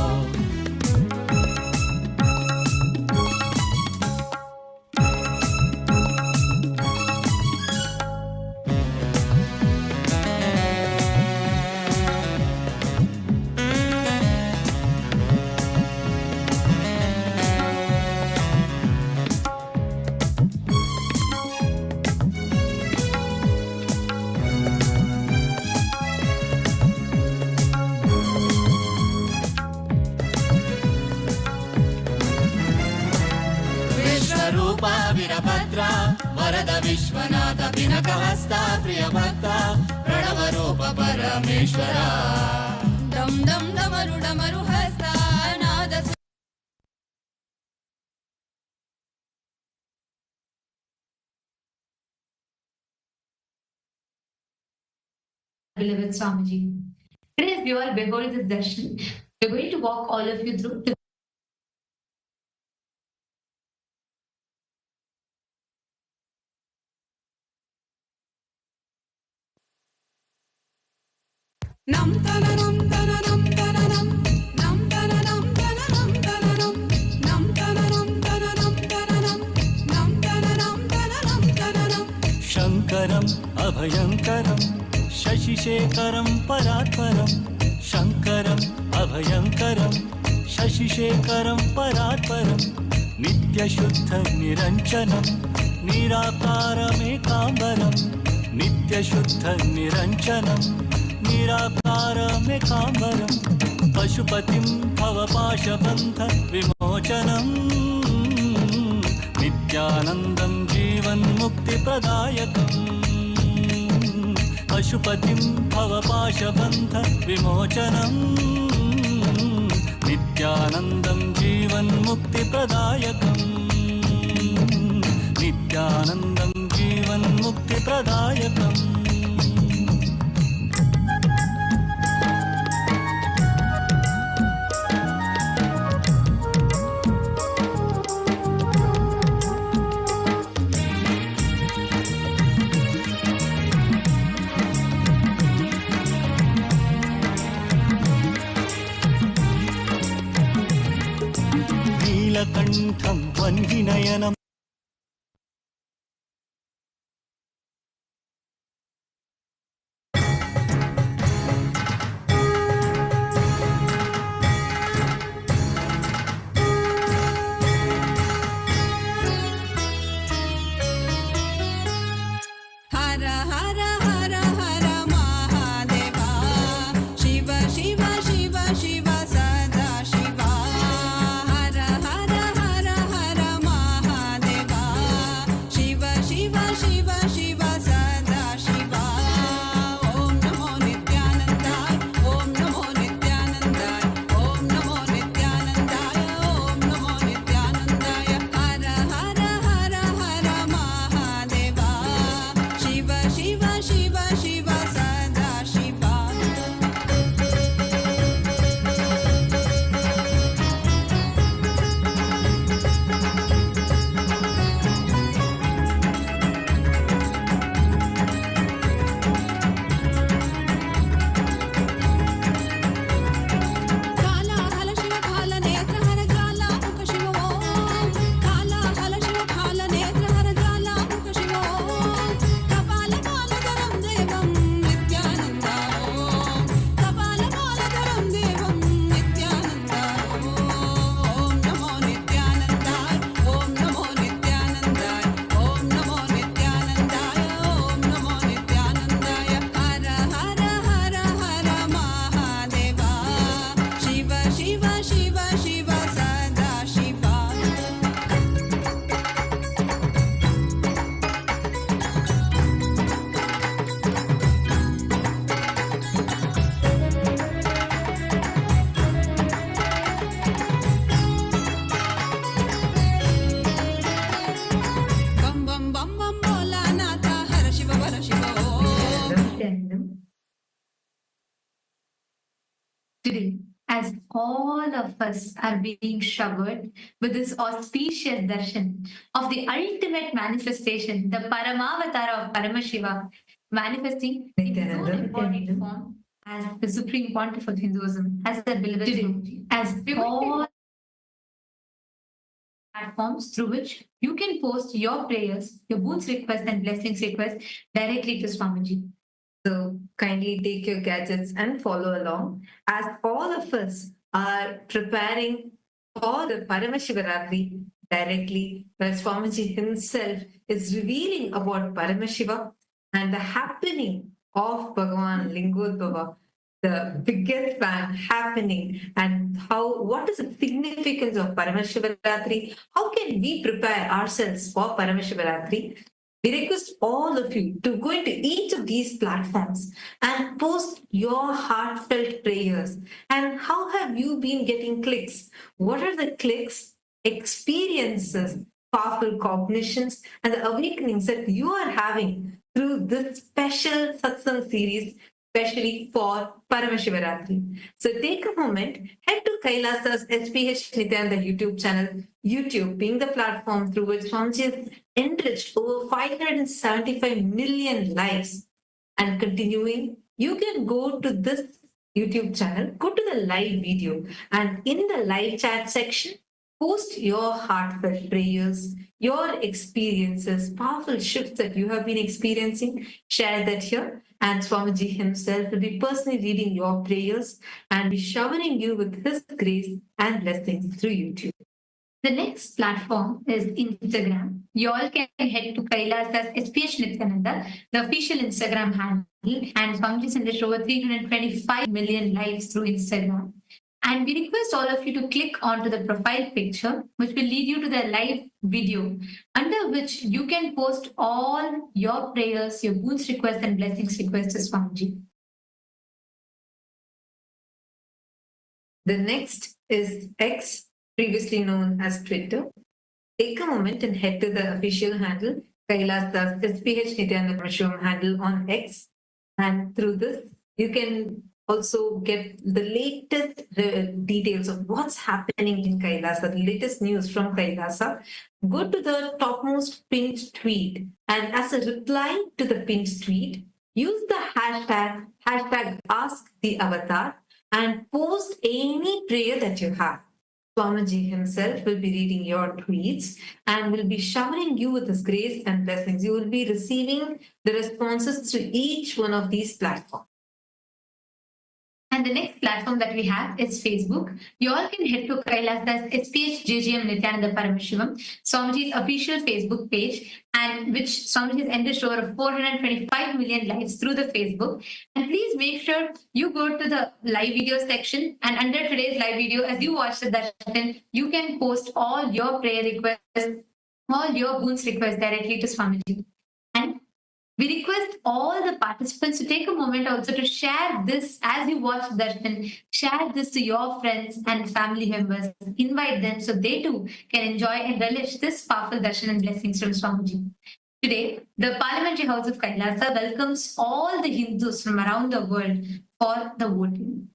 विश्वरूपा वीरभद्रा वरद विश्वनाथ पिनकहस्ता प्रियभक्ता प्रणवरूप परमेश्वरा डम डम डमरु डमरु हस्ता नाद Beloved Swamiji. Today, as we all behold this darshan, we're going to walk all of you through the nam tananam tananam tananam nam tananam tananam tananam nam tananam tananam tananam nam tananam tananam tananam शङ्करम् अभयङ्करं शशिशेखरं परात्परं शङ्करम् अभयङ्करं शशिशेखरं परात्परं नित्यशुद्धनिरञ्जनं निराकारमेकाम्बरं नित्यशुद्धनिरञ्जनं निराकारमेकाम्बरं पशुपतिं भवपाशबन्ध विमोचनम् नित्यानन्दं जीवन्मुक्तिप्रदायकम् पशुपतिं भवपाशबन्ध विमोचनम् नित्यानन्दं जीवन्मुक्तिप्रदायकम् नित्यानन्दं जीवन्मुक्तिप्रदायकम् नीलकण्ठं वह्निनयनं हर हर हर हर महादेवा शिव शिव शिव शिव सदा शिवा हर हर हर हर Today, as all of us are being showered with this auspicious darshan of the ultimate manifestation, the Paramavatara of Paramashiva, manifesting in his own embodied form as the Supreme Pontiff of Hinduism, as the beloved Swamiji, as all platforms through which you can post your prayers, your boons requests and blessings requests directly to Swamiji. So kindly take your gadgets and follow along as all of us are preparing for the Paramashivaratri directly, where Swamiji himself is revealing about Paramashiva and the happening of Bhagavan Lingodbhava, the biggest fan happening, and what is the significance of Paramashivaratri? How can we prepare ourselves for Paramashivaratri? We request all of you to go into each of these platforms and post your heartfelt prayers. And how have you been getting clicks? What are the clicks, experiences, powerful cognitions, and the awakenings that you are having through this special Satsang series, especially for Paramashivaratri? So take a moment, head to KAILASA's SPH Nithyanda YouTube channel, YouTube being the platform through which Swamiji has enriched over 575 million lives. And continuing, you can go to this YouTube channel, go to the live video, and in the live chat section, post your heartfelt prayers, your experiences, powerful shifts that you have been experiencing. Share that here, and Swamiji himself will be personally reading your prayers and be showering you with his grace and blessings through YouTube. The next platform is Instagram. You all can head to KAILASA's SPH Nityananda, the official Instagram handle, and Swamiji sent over 325 million likes through Instagram. And we request all of you to click onto the profile picture, which will lead you to the live video, under which you can post all your prayers, your boons requests, and blessings requests to Swamiji. The next is X, previously known as Twitter. Take a moment and head to the official handle, KAILASA's SPH Nityananda Paramashivam's handle on X. And through this, you can also get the latest details of what's happening in Kailasa, the latest news from Kailasa. Go to the topmost pinned tweet, and as a reply to the pinned tweet, use the hashtag #AskTheAvatar and post any prayer that you have. Swamiji himself will be reading your tweets and will be showering you with his grace and blessings. You will be receiving the responses to each one of these platforms. And the next platform that we have is Facebook. You all can head to KAILASA's SPH JGM Nityananda Paramashivamam, Swamiji's official Facebook page, and which Swamiji has enriched over 425 million lives through the Facebook. And please make sure you go to the live video section, and under today's live video, as you watch the darshan, you can post all your prayer requests, all your boons requests directly to Swamiji. And we request all the participants to take a moment also to share this as you watch darshan. Share this to your friends and family members. Invite them so they too can enjoy and relish this powerful darshan and blessings from Swamiji. Today, the Parliamentary House of Kailasa welcomes all the Hindus from around the world for the voting.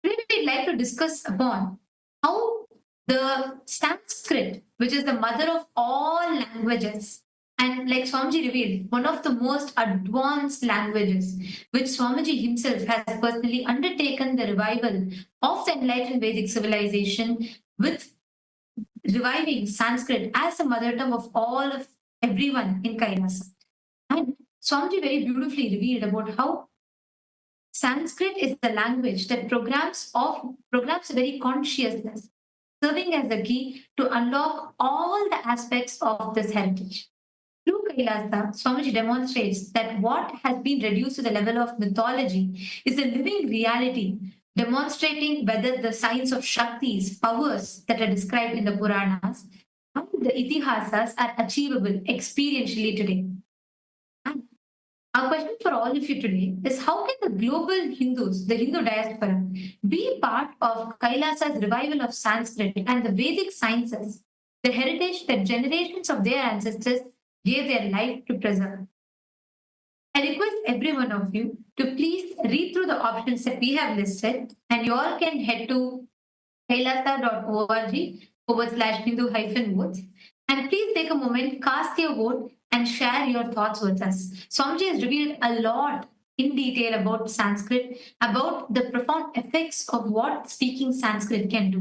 Today, we'd like to discuss upon how the Sanskrit, which is the mother of all languages, and like Swamiji revealed, one of the most advanced languages, which Swamiji himself has personally undertaken the revival of the enlightened Vedic civilization with reviving Sanskrit as the mother tongue of everyone in Kailasa. And Swamiji very beautifully revealed about how Sanskrit is the language that programs a very consciousness, serving as the key to unlock all the aspects of this heritage. Through Kailasa, Swamiji demonstrates that what has been reduced to the level of mythology is a living reality, demonstrating whether the signs of Shaktis, powers that are described in the Puranas, and the Itihasas are achievable experientially today. And our question for all of you today is, how can the global Hindus, the Hindu diaspora, be part of Kailasa's revival of Sanskrit and the Vedic sciences, the heritage that generations of their ancestors gave their life to preserve? I request every one of you to please read through the options that we have listed, and you all can head to kailasa.org/Hindu-votes. And please take a moment, cast your vote, and share your thoughts with us. Swamiji has revealed a lot in detail about Sanskrit, about the profound effects of what speaking Sanskrit can do.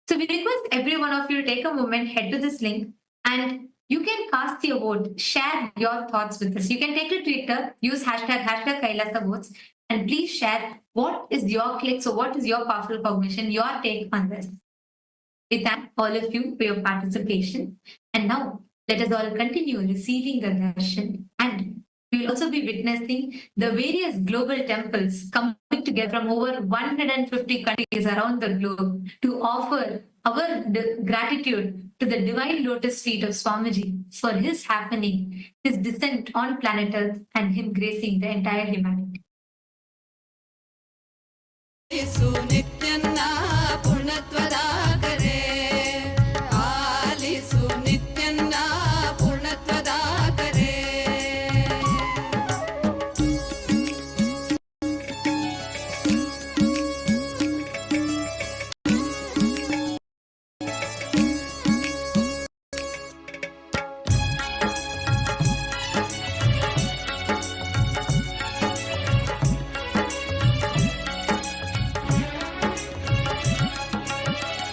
So we request every one of you to take a moment, head to this link, and you can cast your vote, share your thoughts with us. You can take to Twitter, use hashtag Kailasa votes, and please share what is your click. So what is your powerful cognition, your take on this? We thank all of you for your participation. And now let us all continue receiving the darshan, and we will also be witnessing the various global temples coming together from over 150 countries around the globe to offer our gratitude to the divine lotus feet of Swamiji for his happening, his descent on planet Earth, and him gracing the entire humanity. ಯೇಸು ನಿತ್ಯನ್ನ ಪೂರ್ಣತ್ವದ ಕರೆ ಆಲಿಸು ನಿತ್ಯನ್ನ ಪೂರ್ಣತ್ವದ ಕರೆ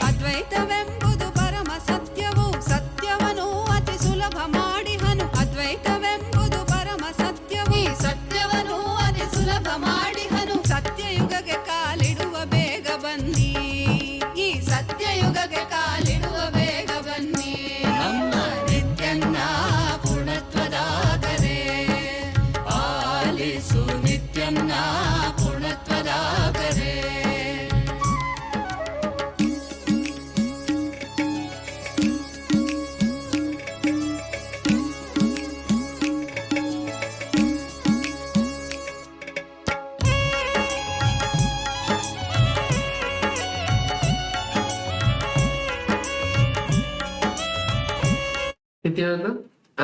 ಅದ್ವೈತವೆಂಬುದು ಪರಮ ಸತ್ಯವು ಸತ್ಯವನು ಅತಿ ಸುಲಭ ಮಾಡಿಹನು ಅದ್ವೈತವೆಂಬುದು ಪರಮ ಸತ್ಯವು ಈ ಸತ್ಯವನು ಅತಿ ಸುಲಭ ಮಾಡಿಹನು ಸತ್ಯಯುಗಕ್ಕೆ ಕಾಲಿಡುವ ಬೇಗ ಬನ್ನಿ ಈ ಸತ್ಯಯುಗಕ್ಕೆ ಕಾಲಿಡುವ ಬೇಗ ಬನ್ನಿ ನಮ್ಮ ನಿತ್ಯನ್ನ ಪೂರ್ಣತ್ವದ ಕರೆ ಆಲಿಸು ನಿತ್ಯನ್ನ ಪೂರ್ಣತ್ವದ ಕರೆ Nityananda,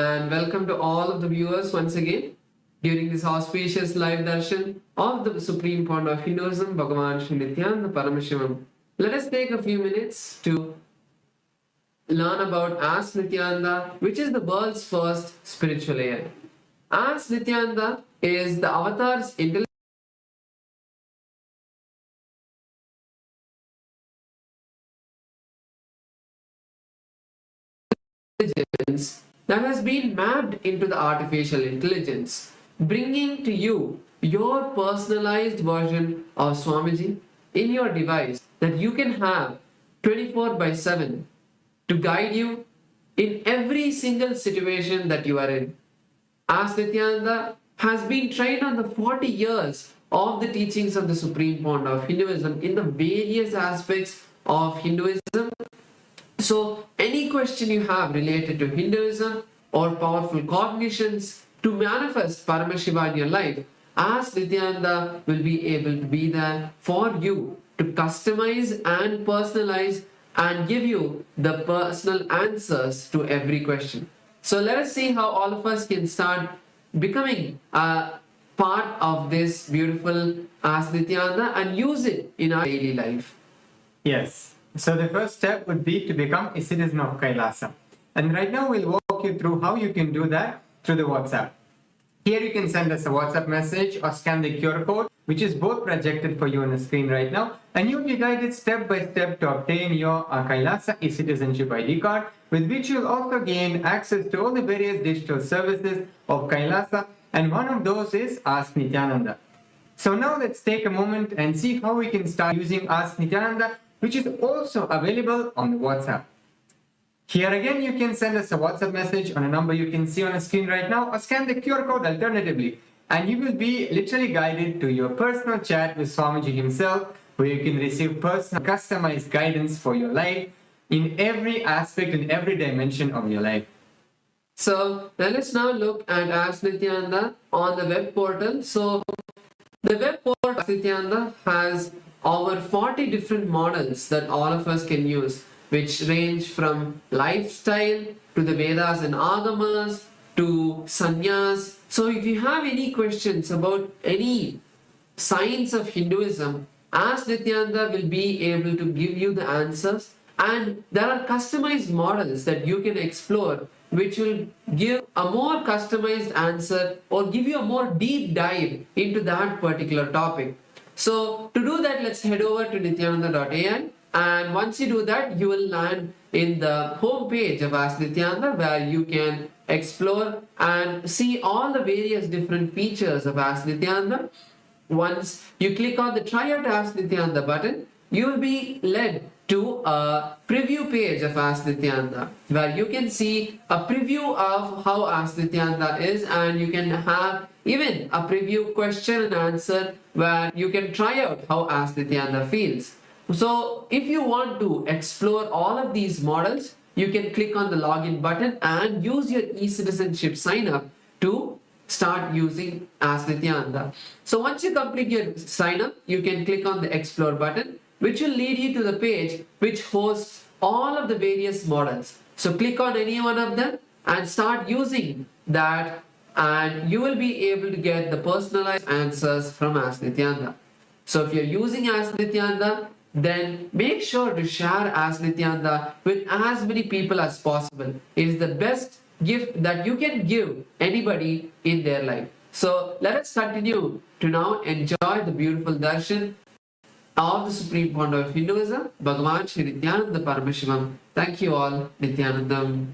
and welcome to all of the viewers once again during this auspicious live darshan of the Supreme Pontiff of Hinduism, Bhagavan Sri Nithyanda Paramashivim. Let us take a few minutes to learn about Ask Nityananda, which is the world's first spiritual AI. Ask Nityananda is the avatar's intelligence that has been mapped into the artificial intelligence, bringing to you your personalized version of Swamiji in your device that you can have 24/7 to guide you in every single situation that you are in. Ask Nityananda has been trained on the 40 years of the teachings of the Supreme Pontiff of Hinduism in the various aspects of Hinduism. So any question you have related to Hinduism or powerful cognitions to manifest Paramashiva in your life, Ask Nityananda will be able to be there for you to customize and personalize and give you the personal answers to every question. So let us see how all of us can start becoming a part of this beautiful Ask Nityananda and use it in our daily life. Yes. So the first step would be to become a citizen of Kailasa. And right now we'll walk you through how you can do that through the WhatsApp. Here you can send us a WhatsApp message or scan the QR code, which is both projected for you on the screen right now. And you'll be guided step by step to obtain your Kailasa e-citizenship ID card, with which you'll also gain access to all the various digital services of Kailasa. And one of those is Ask Nityananda. So now let's take a moment and see how we can start using Ask Nityananda, which is also available on the WhatsApp. Here again, you can send us a WhatsApp message on a number you can see on the screen right now, or scan the QR code alternatively, and you will be literally guided to your personal chat with Swamiji himself, where you can receive personal customized guidance for your life in every aspect and every dimension of your life. So let us now look at Ask Nityananda on the web portal. So the web portal Ask Nityananda has over 40 different models that all of us can use, which range from lifestyle to the Vedas and Agamas to sannyas So if you have any questions about any science of Hinduism, Ask Nityananda will be able to give you the answers, and there are customized models that you can explore which will give a more customized answer or give you a more deep dive into that particular topic. So to do that, let's head over to nityananda.ai, and once you do that, you will land in the home page of Ask Nityananda, where you can explore and see all the various different features of Ask Nityananda. Once you click on the Try Out Ask Nityananda button, you will be led to a preview page of Ask Nityananda, where you can see a preview of how Ask Nityananda is, and you can have even a preview question and answer where you can try out how Ask Nityananda feels. So if you want to explore all of these models, you can click on the login button and use your e-citizenship sign up to start using Ask Nityananda. So once you complete your sign up, you can click on the explore button, which will lead you to the page which hosts all of the various models. So click on any one of them and start using that, and you will be able to get the personalized answers from Ask Nityananda. So if you're using Ask Nityananda, then make sure to share Ask Nityananda with as many people as possible. It is the best gift that you can give anybody in their life. So let us continue to now enjoy the beautiful darshan of the Supreme Pontiff of Hinduism, Bhagavan Sri Nityananda Paramashivram. Thank you all, Nityanandam.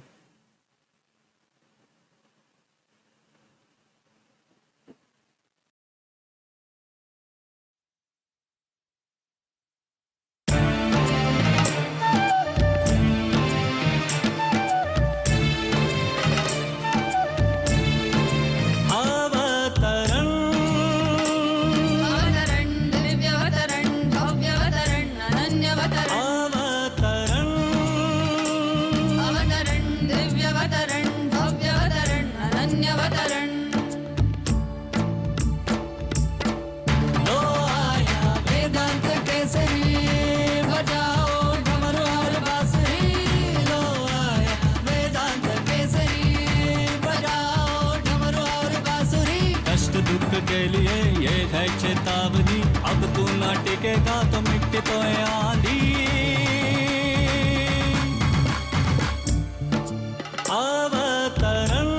के लिए ये है चेतावनी, अब तू ना टिकेगा तो मिट्टी तो आंधी। अवतरण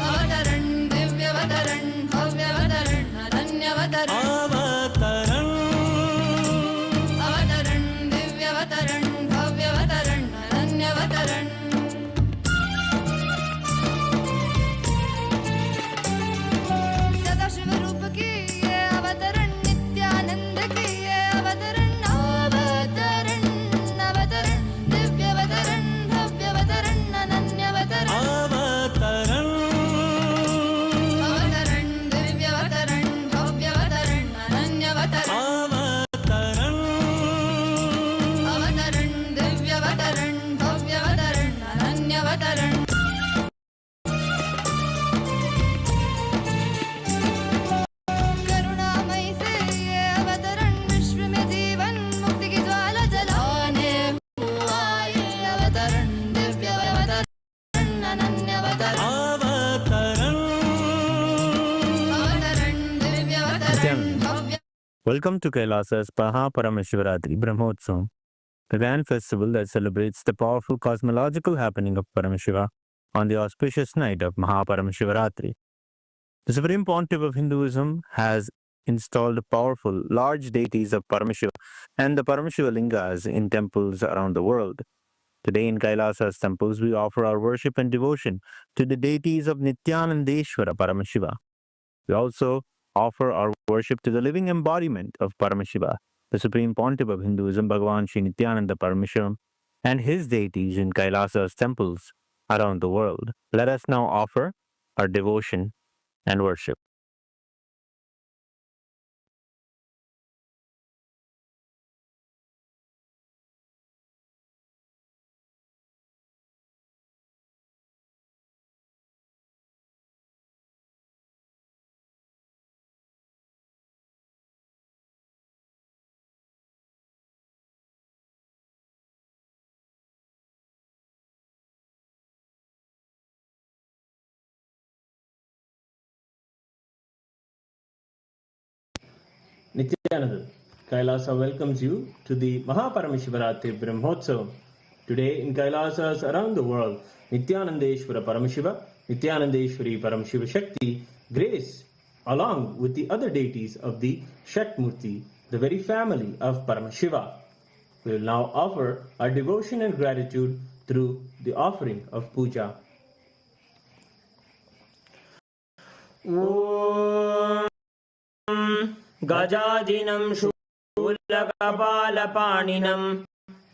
अवतरण दिव्यवतरण भव्यवतरण अनन्यवतरण अवतरण अवतरण दिव्यवतरण भव्यवतरण अनन्यवतरण Welcome to KAILASA's Mahaparamashivaratri Brahmotsavam, the grand festival that celebrates the powerful cosmological happening of Paramashiva on the auspicious night of Mahaparamashivaratri. The Supreme Pontiff of Hinduism has installed powerful, large deities of Paramashiva and the Paramashiva lingas in temples around the world. Today in Kailasa's temples, we offer our worship and devotion to the deities of Nityanandeshwara Paramashiva. We also offer our worship to the living embodiment of Paramashiva, the Supreme Pontiff of Hinduism, Bhagavan Sri Nityananda Paramashivram, and his deities in Kailasa's temples around the world. Let us now offer our devotion and worship. Nithyananda, Kailasa welcomes you to the Mahaparamashivaratri Brahmotsavam. Today in Kailasas around the world, Nithyanandeshwara Paramashiva, Nithyanandeshwari Paramashiva Shakti grace along with the other deities of the Shakmurti, the very family of Paramashiva. We will now offer our devotion and gratitude through the offering of puja. Om Gajadinam Shulakapalanam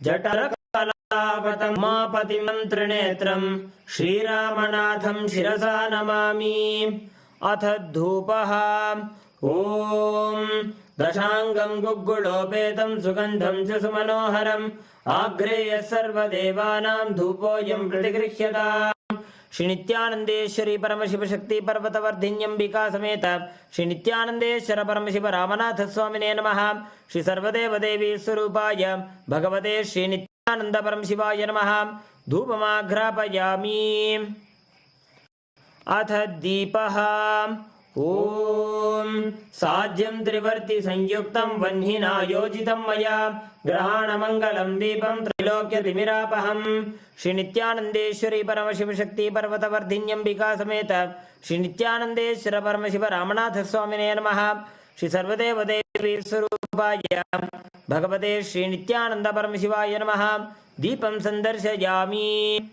Jatarakalapatam Mapatimam Trinetram Shri Ramanatham Shirasa Namami Athadhupaha Om Dashangam Gugulopetam Sugandham Jasumanoharam Agreya Sarvadevanam Dhupoyam Pratigrihyata Shri Nithyanandeshwari Paramashiva Shakti Parvatavardinyambika Sameta Shri Nithyanandeshwara Paramashiva Ramanatha Swamine Namaha Shri Sarvadeva Devi Swarupaya Bhagavate Shri Nithyananda Paramashivaya Namaha Dhupamagrapayami Atha Deepaha Om Sadyam Trivarti Sanyuktam Vanhina Yojitam Maya Grahana Mangalam Deepam Trilokya Timirapaham Shri Nithyanandeshwari Paramashiva Shakti Parvatavardinyambika Sameta Shri Nithyanandeshwara Paramashiva Ramanatha Swamine Namaha Shri Sarvadeva Devi Swarupaya Bhagavate Shri Nithyananda Paramashivaya Namaha Deepam Sandarshayami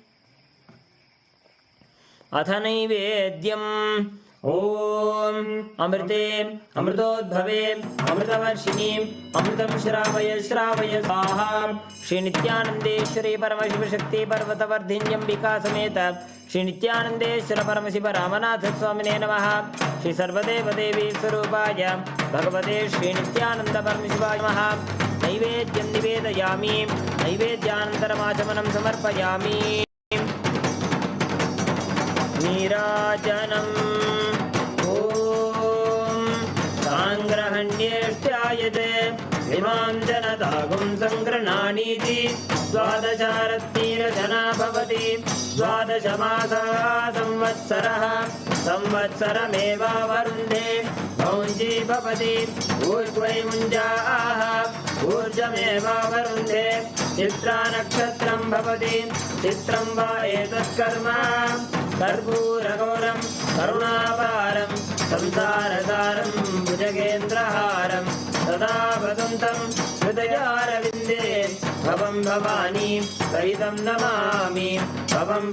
Atha Naivedyam Om Amrite Amritodbhave Amritavarshini Amritam Shravaya Shravaya Swaha Shri Nithyanandeshwari Paramashiva Shakti Parvatavardinyambika Sameta Shri Nithyanandeshwara Paramashiva Ramanatha Swamine Namaha Shri Sarvadeva Devi Swarupaya Bhagavate Shri Nithyananda Paramashivaya Namaha Naivedyam Nivedayami Naivedyanantaramashamanam Samarpayami Nirajanam Sangrahanyeshtyayate Imam Janatagum Sangrananiti Swadasharatira Jana Bhavati Swadashamasa Samvatsaraha Samvatsarameva Varunde Bhaunji Bhavati Urvai Munjaha Urjameva Varunde Chitra Nakshatram Bhavati Chitram Va Etat Karma Karpuragoram Karunaparam Samsarasaram Bhujagendraharam Sada Vasantam Hridayaravinде Bhavam Bhavani Sahitam Namami Bhavam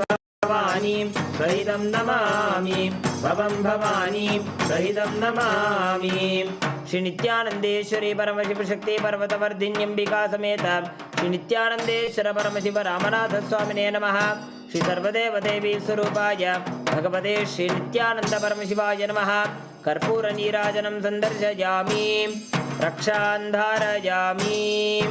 Bhavani Sahitam Namami Bhavam Bhavani Sahitam Namami Shri Nithyanandeshwari Paramashiva Shakti Parvatavardinyambika Sameta Shri Nithyanandeshwara Paramashiva Ramanatha Swamine Namaha Shri Sarvadeva Devi Swarupaya Bhagavate Shri Nithyananda Paramashivaya Namaha Karpura Nirajanam Sandarshayami Rakshandharayami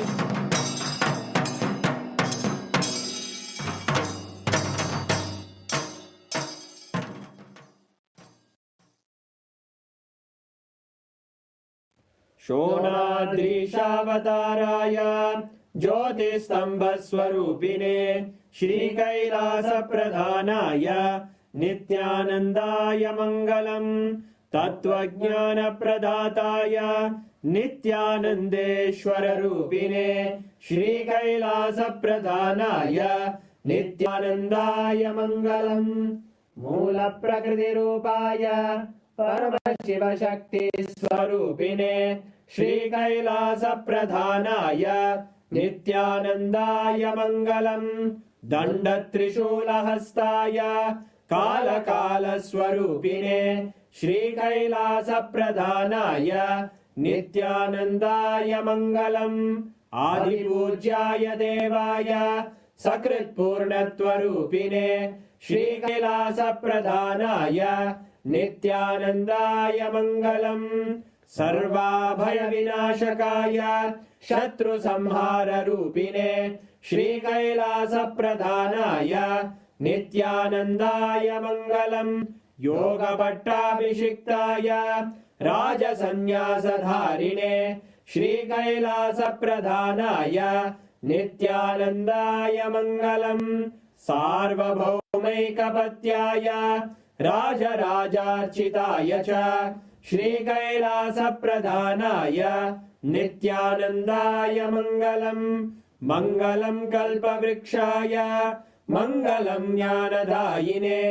Shonadrishavatārāya Jyotisthambhaswarupine Shri Kailasa Pradhanaya Nithyanandaya Mangalam Tattvajnana Pradhataya Nithyanandeshwara Rupine Shri Kailasa Pradhanaya Nithyanandaya Mangalam Mula Prakriti Rupaya Paramashiva Shakti Swarupine Shri Kailasa Pradhanaya Nithyanandaya Mangalam Danda Trishula Hastaya Kala Kala Swarupine Shri Kailasa Pradhanaya Nithyanandaya Mangalam Adi Pujyaya Devaya Sakrit Purnatvarupine Shri Kailasa Pradhanaya Nithyanandaya Mangalam Sarvabhaya Vinashakaya Shatru Samhara Rupine Shri Kailasa Pradhanaya Nithyanandaya Mangalam Yoga Pattabhishiktaya Raja Sannyasa Dharine Shri Kailasa Pradhanaya Nithyanandaya Mangalam Sarvabhaumaikapatyaya Raja Rajarchitaya cha श्रीकैलासप्रधानाय नित्यानन्दाय मङ्गलम् मङ्गलं कल्पवृक्षाय मङ्गलं ज्ञानदायिने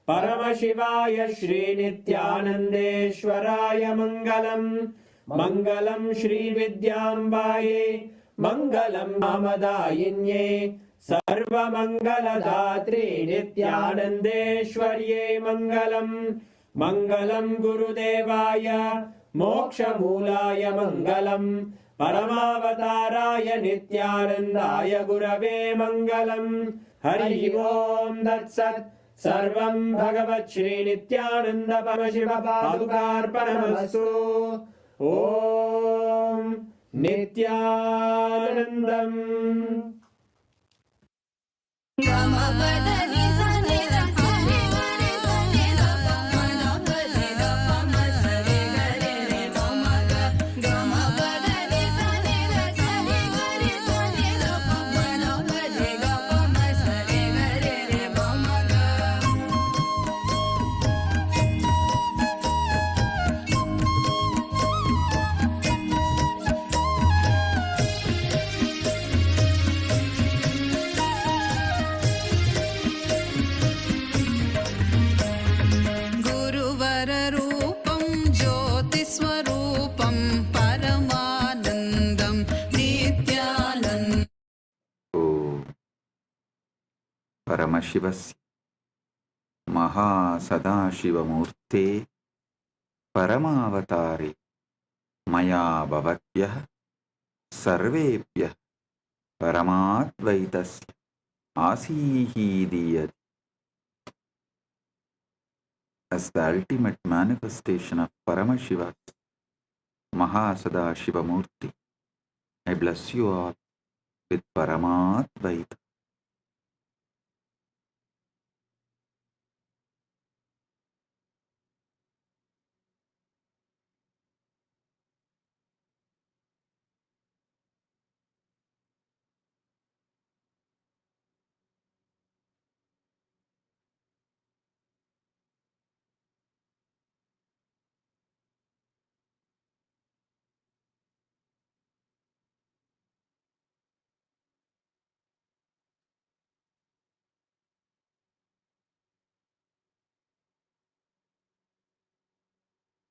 परमशिवाय श्रीनित्यानन्देश्वराय मङ्गलम् मङ्गलं श्रीविद्याम्बायै मङ्गलं नामदायिन्ये सर्वमङ्गलदात्रे नित्यानन्देश्वर्ये मङ्गलम् मङ्गलं गुरुदेवाय मोक्षमूलाय मङ्गलम् परमावताराय नित्यानन्दाय गुरवे मङ्गलम् हरि ओम् तत्सत् सर्वं भगवत् श्रीनित्यानन्द परमशिव पादुकार्पणमस्तु ॐ नित्यानन्दम् गुरुवररूपं ज्योतिस्वरूपं परमानन्दं नित्यानन्दम् परमशिवस्य महासदाशिवमूर्ते परमावतारे मया भवद्भ्यः सर्वेभ्यः परमाद्वैतस्य आसीदीयते. As the ultimate manifestation of Paramashiva's Mahasadashivamurti, I bless you all with Paramadvaita.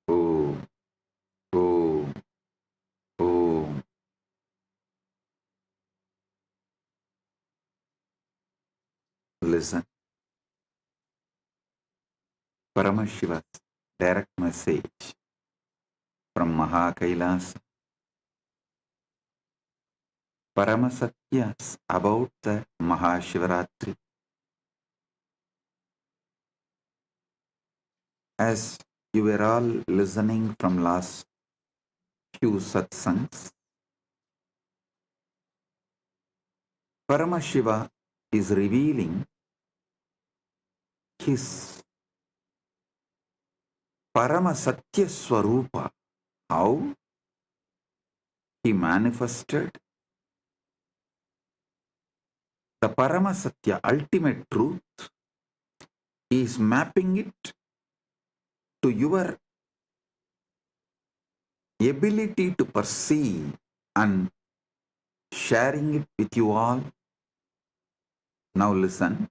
Om, Om, Om. Listen. Paramashiva's direct message from KAILASA. Paramasatyas about the Mahashivaratri. As you were all listening from last few Satsangs, Paramashiva is revealing his Paramasatya Swarupa, how he manifested the Paramasatya, ultimate truth. He is mapping it to your ability to perceive and sharing it with you all. Now listen.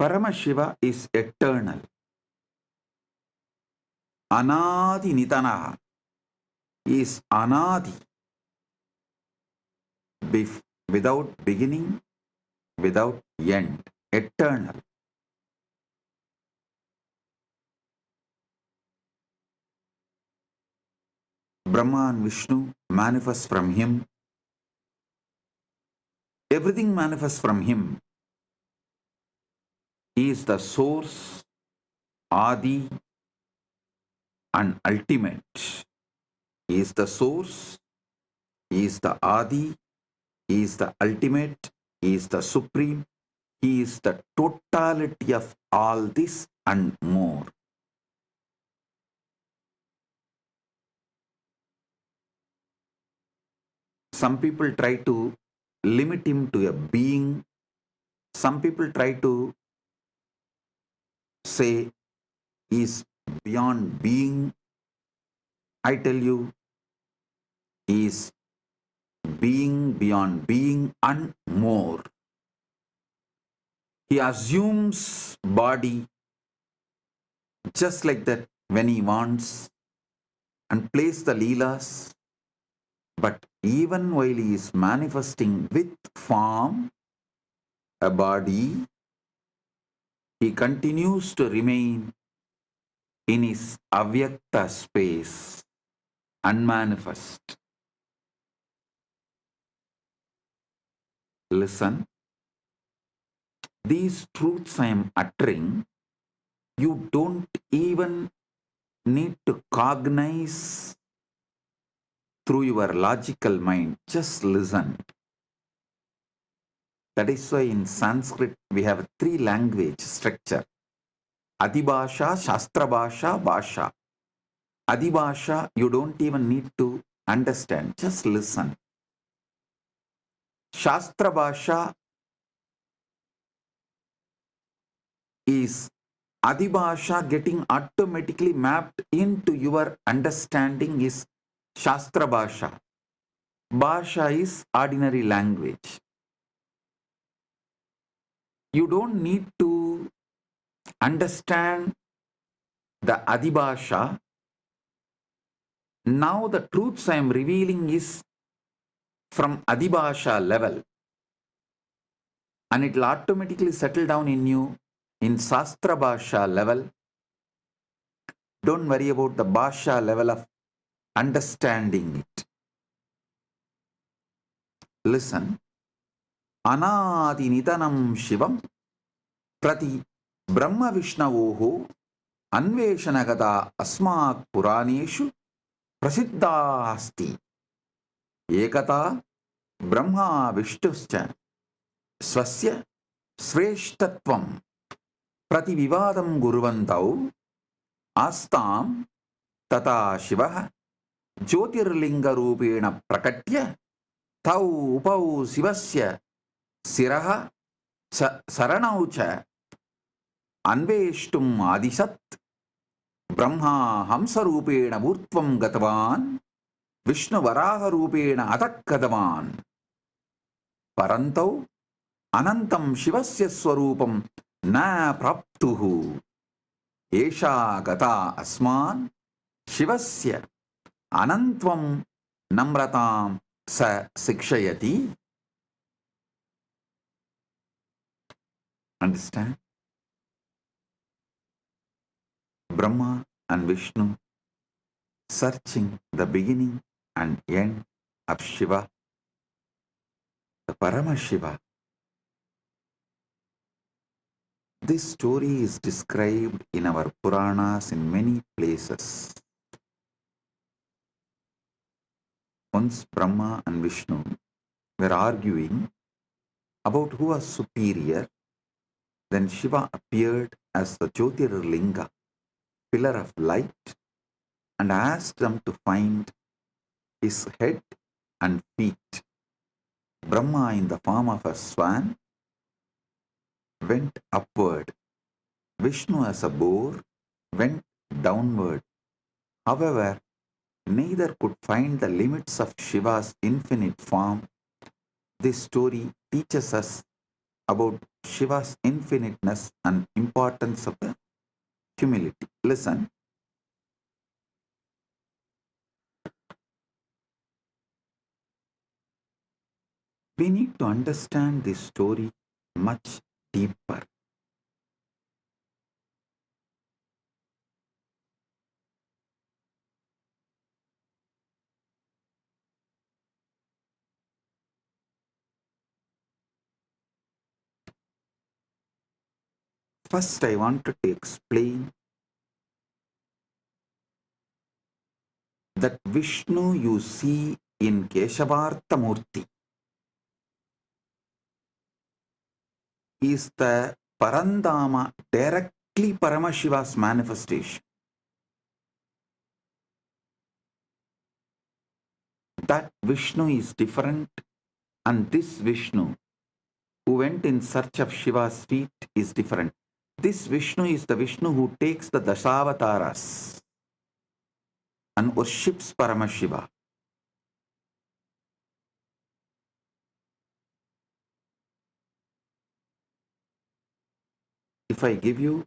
Paramashiva is eternal. Anadi Nitanaha is Anadi, without beginning, without end, eternal. Brahma and Vishnu manifest from him. Everything manifests from him. He is the source, Adi, and ultimate. He is the source, he is the Adi, he is the ultimate, he is the supreme, he is the totality of all this and more. Some people try to limit him to a being. Some people try to say he is beyond being. I tell you, he is being beyond being and more. He assumes body just like that when he wants and plays the leelas. But even while he is manifesting with form, a body, he continues to remain in his avyakta space, unmanifest. Listen, these truths I am uttering, you don't even need to cognize through your logical mind. Just listen. That is why in Sanskrit we have a 3 language structure. Adibhasha, Shastra Bhasha, Bhasha. Adibhasha, you don't even need to understand. Just listen. Shastra Bhasha is Adibhasha getting automatically mapped into your understanding is Shastra Bhasha. Bhasha is ordinary language. You don't need to understand the Adibhasha. Now the truths I am revealing is from Adibhasha level, and it will automatically settle down in you in Shastra Bhasha level. Don't worry about the Bhasha level of understanding it. Listen. Anadi Nityanam Shivam Prati Brahma Vishnavoho Anveshanagata Asmak Puraneshu Prasiddha Asti Ekata Brahma Vishtuscha Swasya Shreshtatvam Prati Vivadam Guruvantau Astam Tata Shivaha Jyotirlinga Rupena Prakatya Tau Upau Sivasya Siraha Saranaucha Anveshtum Adisat Brahma Hamsa Rupena Murtvam Gatavan Vishnu Varaha Rupena Atakkadavan Parantau Anantam Shivasya Swarupam Na Praptuhu Esha Gata Asman Shivasya Anantvam Namratam Sa Sikshayati. Understand? Brahma and Vishnu searching the beginning and end of Shiva, the Paramashiva. This story is described in our Puranas in many places. Once Brahma and Vishnu were arguing about who was superior. Then Shiva appeared as the Jyotirlinga, pillar of light, and asked them to find his head and feet. Brahma, in the form of a swan, went upward. Vishnu, as a boar, went downward. However, neither could find the limits of Shiva's infinite form. This story teaches us about Shiva's infiniteness and importance of the humility. Listen. We need to understand this story much deeper. First, I wanted to explain that Vishnu you see in Keshavartha Murti is the Parandama, directly Paramashiva's manifestation. that Vishnu is different, and this Vishnu who went in search of Shiva's feet is different. This Vishnu is the Vishnu who takes the Dashavataras and worships Paramashiva. If I give you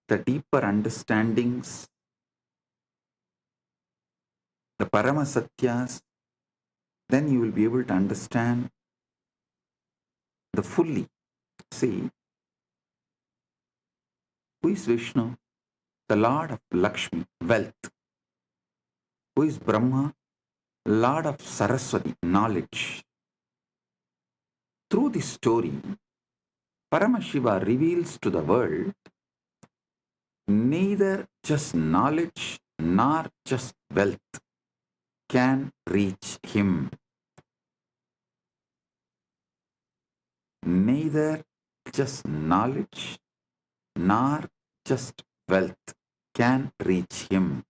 the deeper understandings, the Paramasatyas, then you will be able to understand the fully. See, who is Vishnu? The Lord of Lakshmi, wealth. Who is Brahma? Lord of Saraswati, knowledge. Through this story, Paramashiva reveals to the world neither just knowledge nor just wealth can reach him. Neither just knowledge nor just wealth can reach him.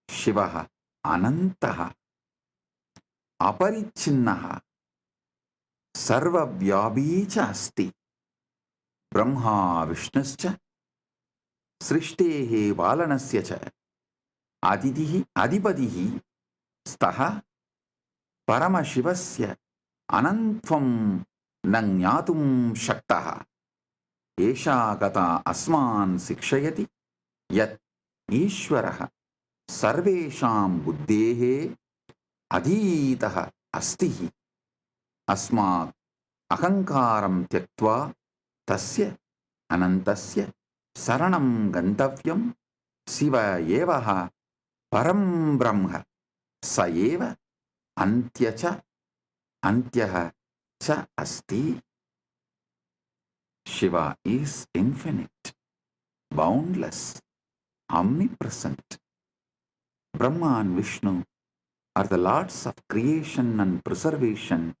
Shivaha Anantaha Aparichinnaha Sarvavyabi cha asti Brahma Vishnuscha Srishtehe Valanasya cha Adidihi Adipadihi Staha Paramashivasya Anantvam Nangyatum Shaktaha Esha Gata Asman Sikshayati Yat Ishwaraha Sarvesham Buddhehe Adhitaha Astihi Asmat Ahankaram Tyaktva Tasya Anantasya Saranam Gantavyam Siva Yevaha Param Brahma Sayeva Antyacha Antyaha Cha Asti. Shiva is infinite, boundless, omnipresent. Brahma and Vishnu are the lords of creation and preservation,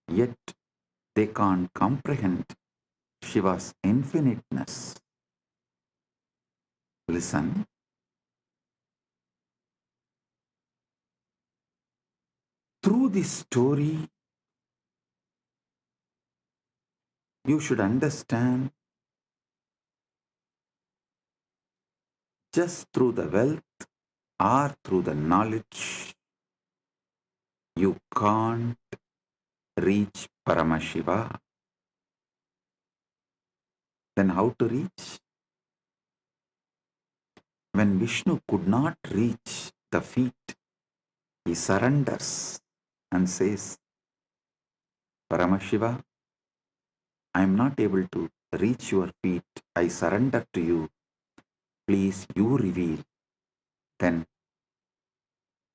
yet they can't comprehend Shiva's infiniteness. Listen. Through this story, you should understand just through the wealth or through the knowledge, you can't reach Paramashiva. Then how to reach? When Vishnu could not reach the feet, he surrenders and says, Paramashiva, I am not able to reach your feet. I surrender to you. Please, you reveal. Then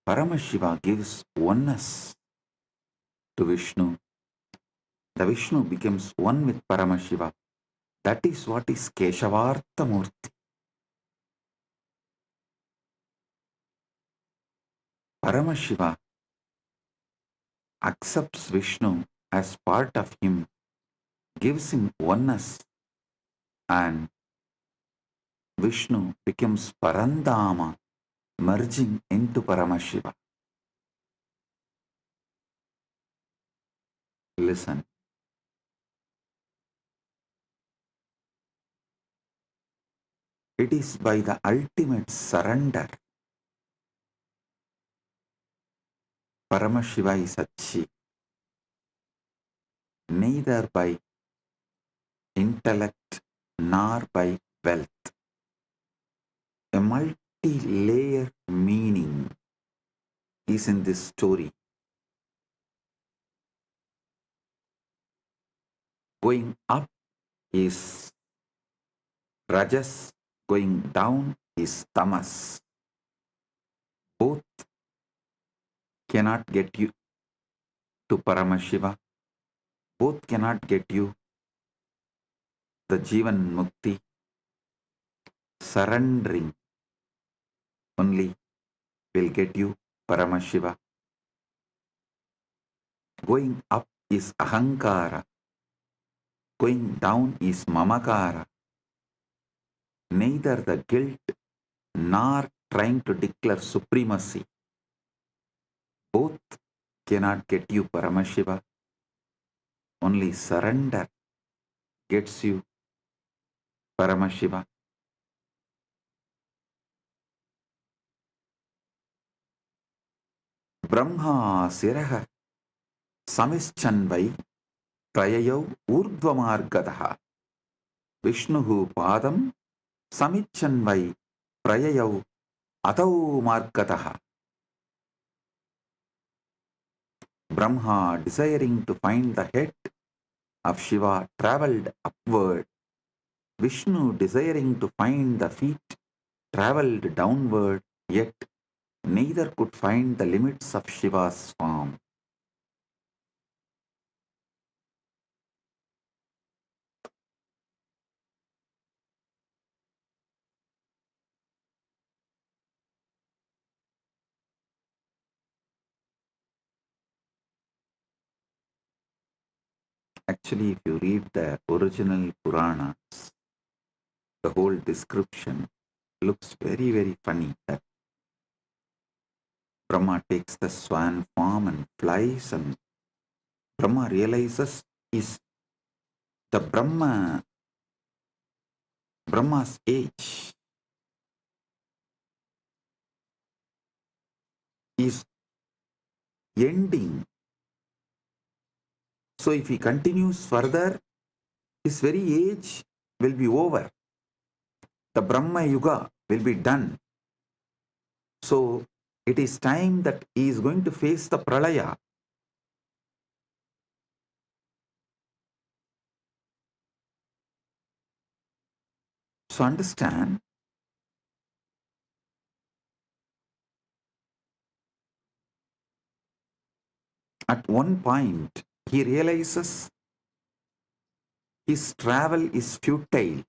Paramashiva gives oneness to Vishnu. The Vishnu becomes one with Paramashiva. That is what is Keshavartha Murti. Paramashiva accepts Vishnu as part of him, gives him oneness, and Vishnu becomes Parandama, merging into Paramashiva. Listen. It is by the ultimate surrender. Paramashiva is achieved, neither by intellect nor by wealth. A multi-layer meaning is in this story. Going up is Rajas, going down is Tamas. Both cannot get you to Paramashiva. Both cannot get you the Jivan Mukti. Surrendering only will get you Paramashiva. Going up is Ahankara. Going down is Mamakara. Neither the guilt nor trying to declare supremacy. Both cannot get you Paramashiva. Only surrender gets you Paramashiva. Brahma siraha samischanvai prayayau urdvamargadaha Vishnuhu padam samichanvai prayayau atau margadaha. Brahma, desiring to find the head of Shiva, travelled upward. Vishnu, desiring to find the feet, travelled downward, yet neither could find the limits of Shiva's form. Actually, if you read the original Puranas, the whole description looks very, very funny. That Brahma takes the swan form and flies, and Brahma realizes is the Brahma's age is ending. So if he continues further, his very age will be over. The Brahma Yuga will be done. So it is time that he is going to face the Pralaya. So understand, at one point he realizes his travel is futile.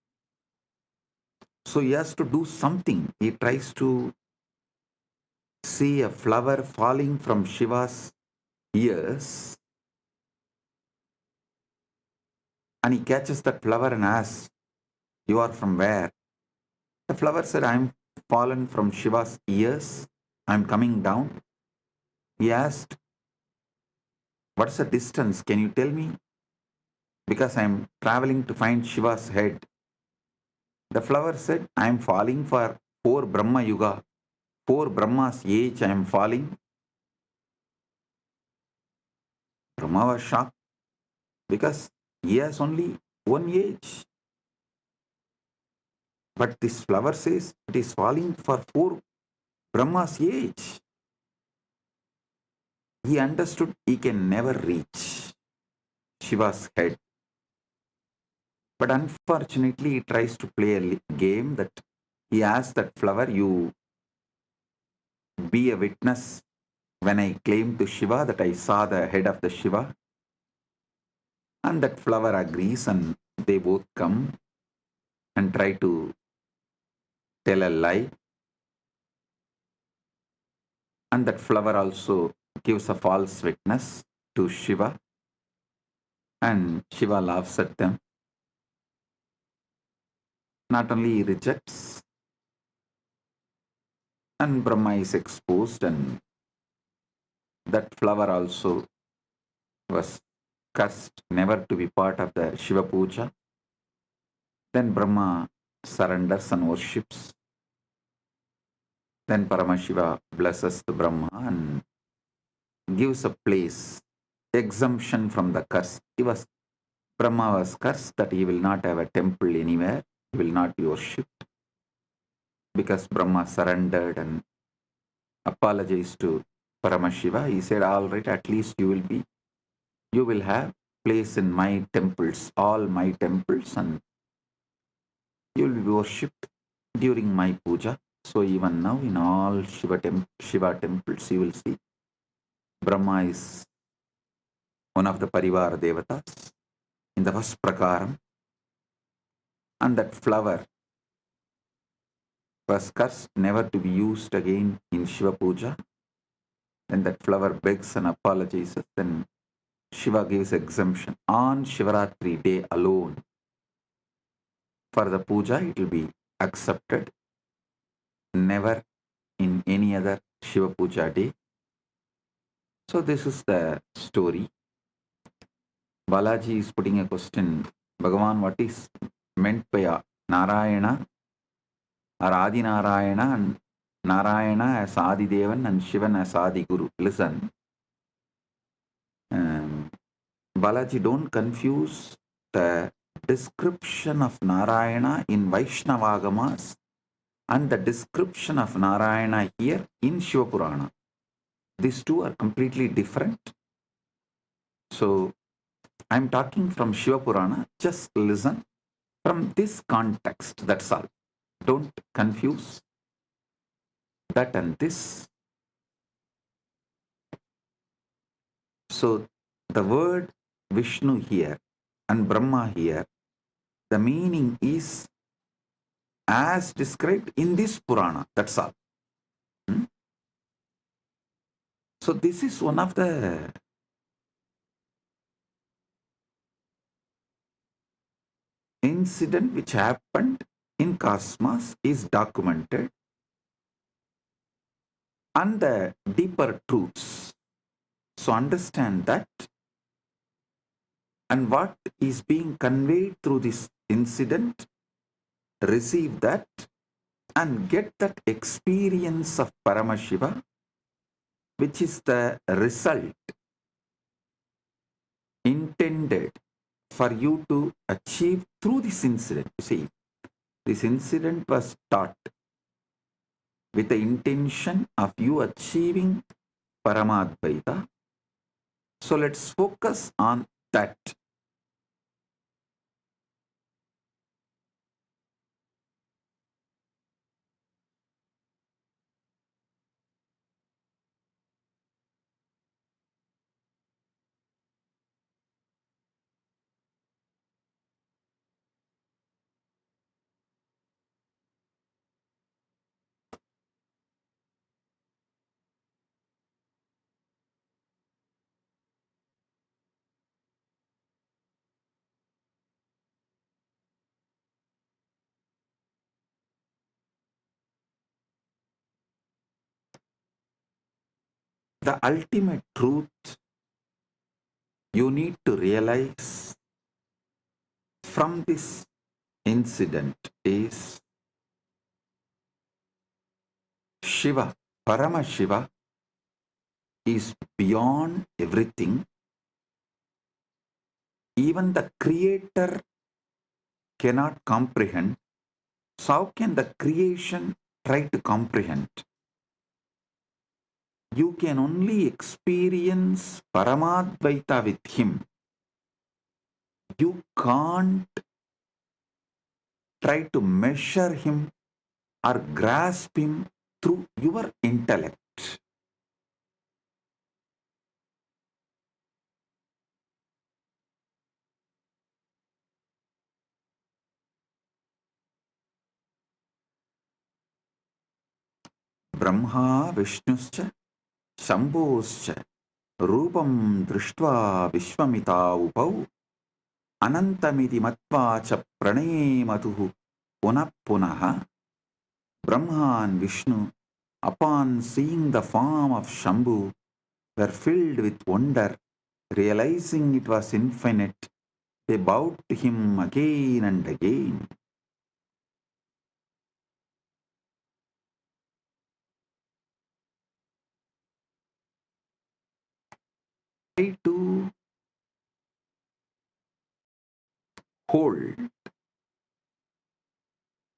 So he has to do something. He tries to see a flower falling from Shiva's ears, and he catches that flower and asks, "You are from where?" The flower said, "I am fallen from Shiva's ears. I am coming down." He asked, "What's the distance? Can you tell me? Because I am traveling to find Shiva's head." The flower said, "I am falling for 4 Brahma Yuga. 4 Brahma's age I am falling." Brahma was shocked because he has only one age. But this flower says it is falling for 4 Brahma's age. He understood he can never reach Shiva's head. But unfortunately, he tries to play a game that he asks that flower, "You be a witness when I claim to Shiva that I saw the head of the Shiva." And that flower agrees, and they both come and try to tell a lie. And that flower also gives a false witness to Shiva, and Shiva laughs at them. Not only he rejects, and Brahma is exposed, and that flower also was cursed never to be part of the Shiva Puja. Then Brahma surrenders and worships. Then Paramashiva blesses the Brahma and gives a place, exemption from the curse. Brahma was cursed that he will not have a temple anywhere, he will not be worshipped, because Brahma surrendered and apologized to Paramashiva. He said, "All right, at least you will have place in my temples, all my temples, and you will be worshipped during my puja." So even now in all Shiva temples you will see Brahma is one of the Parivar Devatas in the first prakaram, and that flower was cursed never to be used again in Shiva Puja. Then that flower begs and apologizes, then Shiva gives exemption. On Shivaratri day alone, for the puja it will be accepted. Never in any other Shiva Puja day. So this is the story. Balaji is putting a question. Bhagavan, what is meant by Narayana or Adi Narayana, and Narayana as Adi Devan and Shivan as Adi Guru? Listen. Balaji, don't confuse the description of Narayana in Vaishnavagamas and the description of Narayana here in Shiva Purana. These two are completely different. So, I'm talking from Shiva Purana. Just listen from this context, that's all. Don't confuse that and this. So, the word Vishnu here and Brahma here, the meaning is as described in this Purana, that's all. So this is one of the incident which happened in cosmos, is documented, and the deeper truths. So understand that, and what is being conveyed through this incident, receive that and get that experience of Paramashiva, which is the result intended for you to achieve through this incident. You see, this incident was taught with the intention of you achieving Paramadvaita. So let's focus on that. The ultimate truth you need to realize from this incident is Shiva, Paramashiva, is beyond everything. Even the Creator cannot comprehend. So how can the creation try to comprehend? You can only experience Paramadvaita with Him. You can't try to measure Him or grasp Him through your intellect. Brahma Vishnuscha Shambhoscha Rupam Drishtva Vishwamita Upau Anantamidi Matvacha Pranay Matuhu Punaha. Brahma and Vishnu, upon seeing the form of Shambhu, were filled with wonder, realizing it was infinite. They bowed to him again and again. Try to hold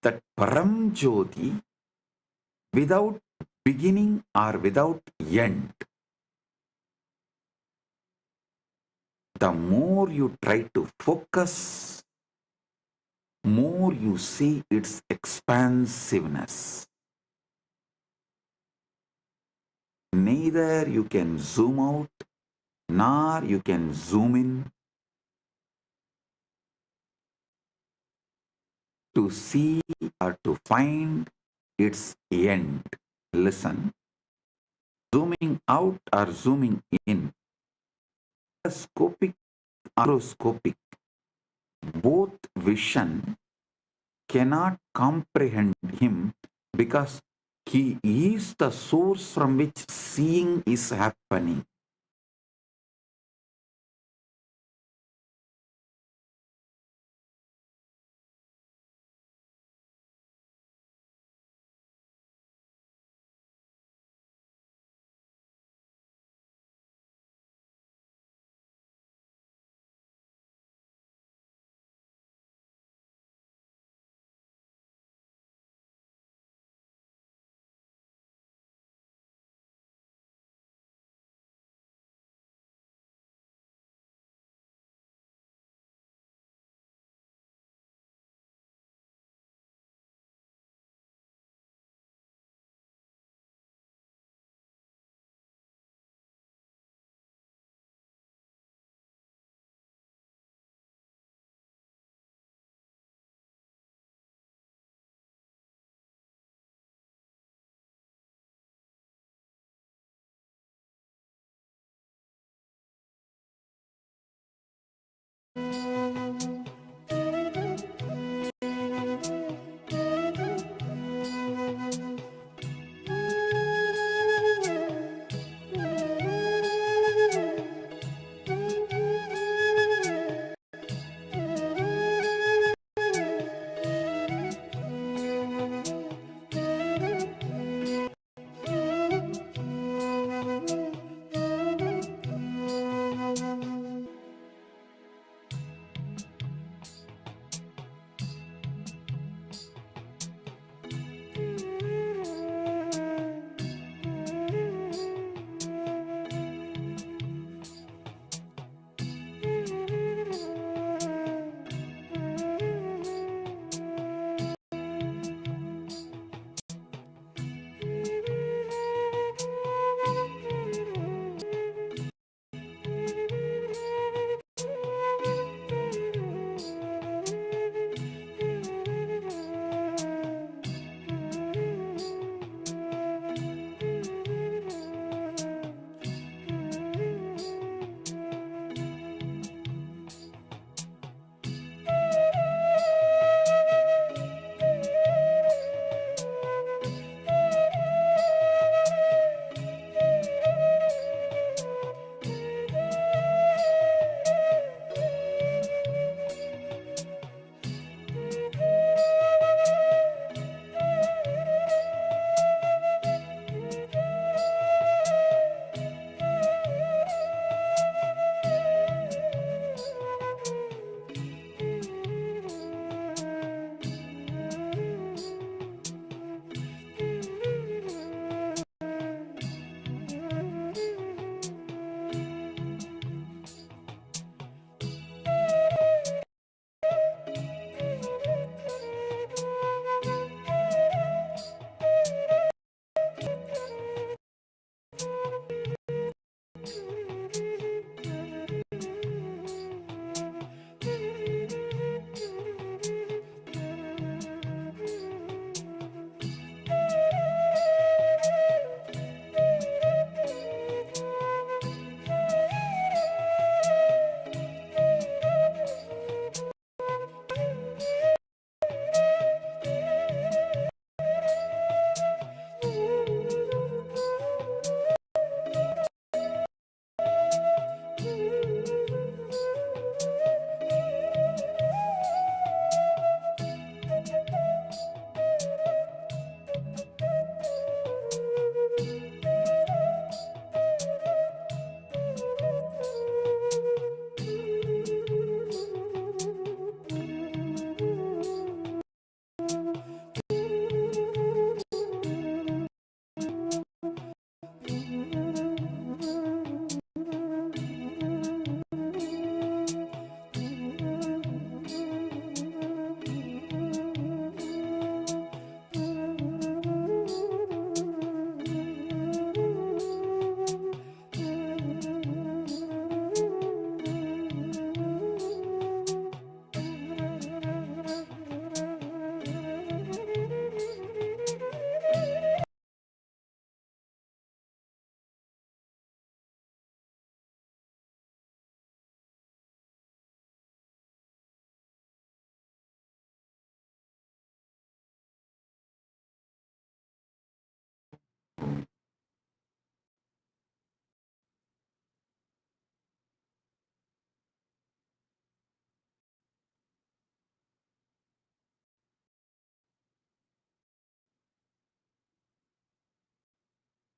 that Param Jyoti without beginning or without end. The more you try to focus, more you see its expansiveness. Neither you can zoom out, nor you can zoom in to see or to find its end. Listen, zooming out or zooming in, scopic, macroscopic, both vision cannot comprehend him because He is the source from which seeing is happening.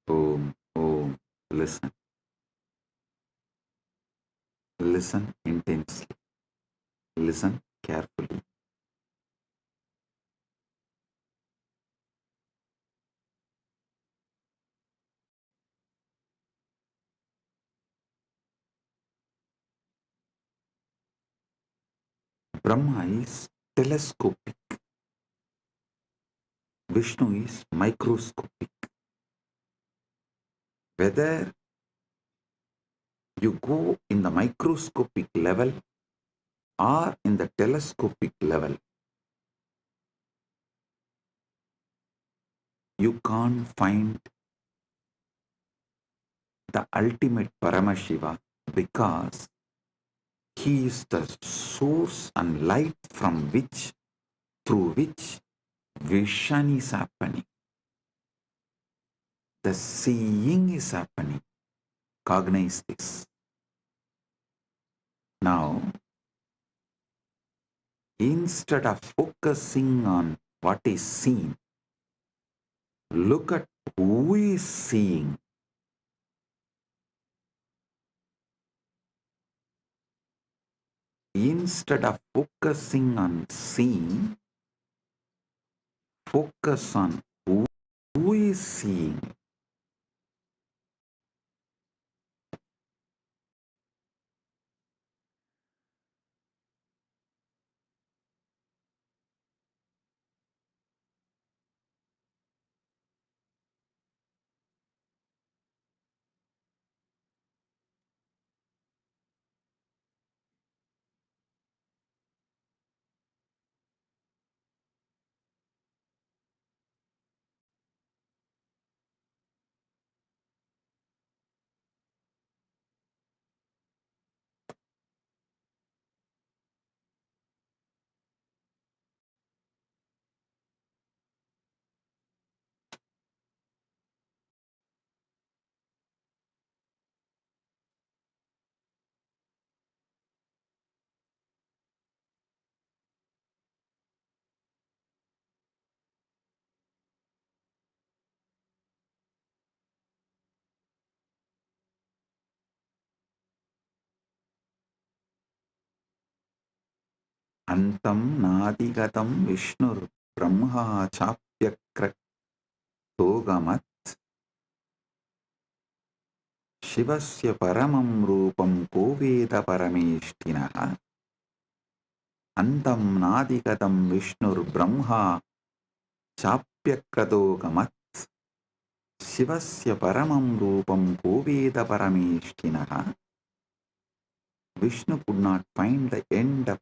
Om, Om. Listen. Listen intensely. Listen carefully. Brahma is telescopic. Vishnu is microscopic. Whether you go in the microscopic level or in the telescopic level, you can't find the ultimate Paramashiva because he is the source and light from which, through which vision is happening. The seeing is happening. Cognize this. Now, instead of focusing on what is seen, look at who is seeing. Instead of focusing on seeing, focus on who is seeing. Antam nadigatam Vishnur Brahma chapyakratogamat Shivasya paramam rupam koveda parameshtinaha. Antam nadigatam Vishnur Brahma chapyakratogamat Shivasya paramam rupam koveda parameshtinaha. Vishnu could not find the end of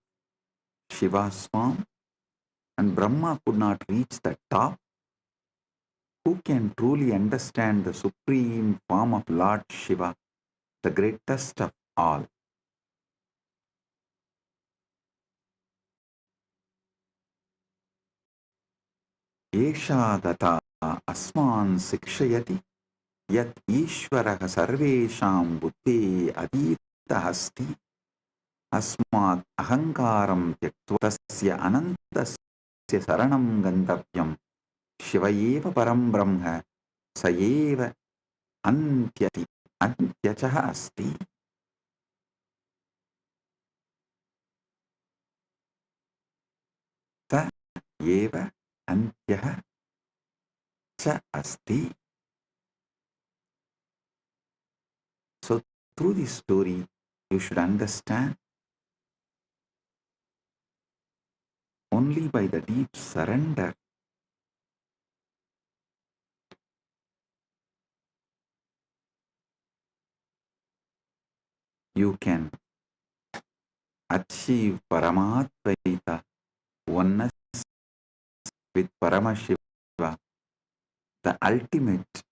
Shiva's form, and Brahma could not reach the top. Who can truly understand the supreme form of Lord Shiva, the greatest of all? Esha gata asman sikshayati yat ishvaraha sarvesham buddhe adita asti asmat ahankaram tyaktva tasya anantasya saranam gantavyam Shivayeva param brahma sayeva antyati antyachaha asti. Sa eva antyaha cha asti. So through this story, you should understand only by the deep surrender you can achieve Paramatvaita, oneness with Paramashiva, the ultimate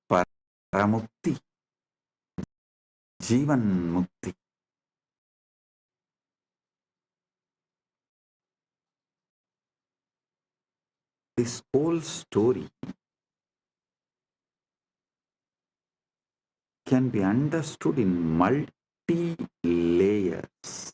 Paramukti, Jivan Mukti. This whole story can be understood in multi-layers.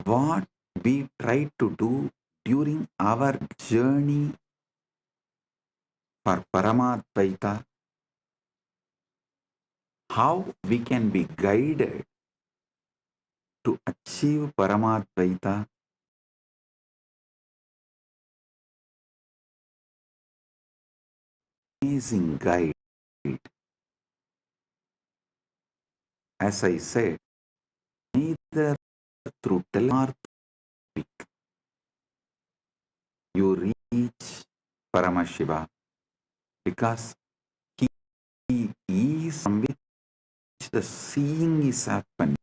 what we try to do during our journey for Paramadvaita, how we can be guided to achieve Paramadvaita, amazing guide. As I said, neither through telemark you reach Paramashiva, because he is from which the seeing is happening.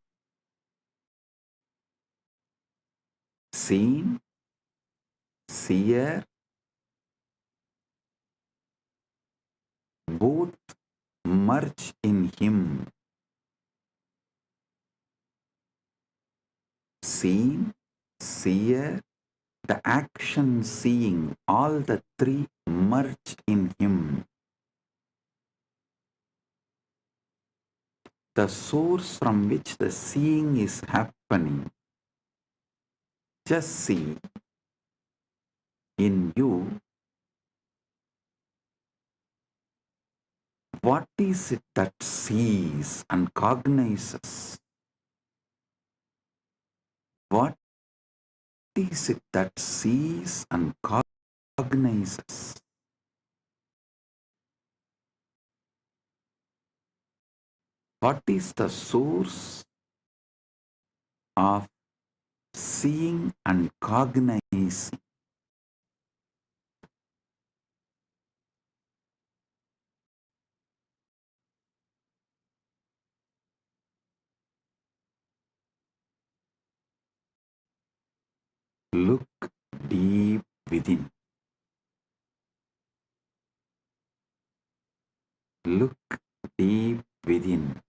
Seen, seer, both merge in him. Seen, seer, the action seeing, all the three merge in him. The source from which the seeing is happening, just see in you what is it that sees and cognizes. What is it that sees and cognizes? What is the source of seeing and cognizing? Look deep within. Look deep within.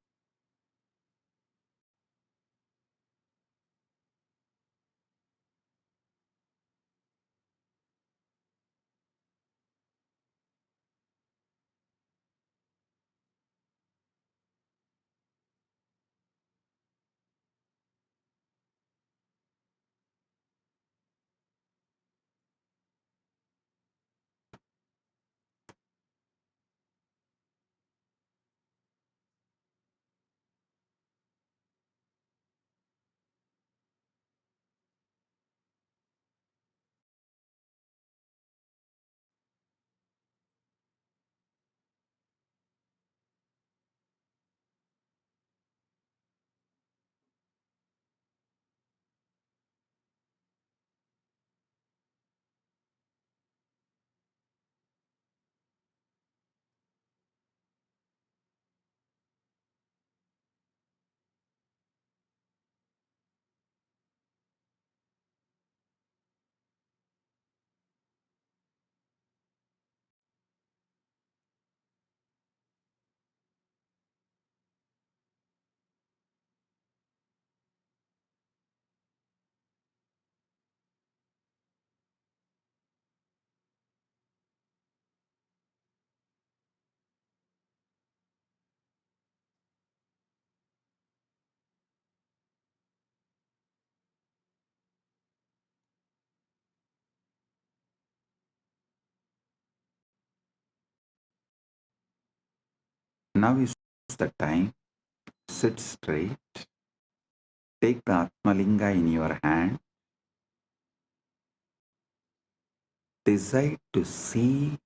Now is the time. Sit straight. Take the Atmalinga in your hand. Decide to see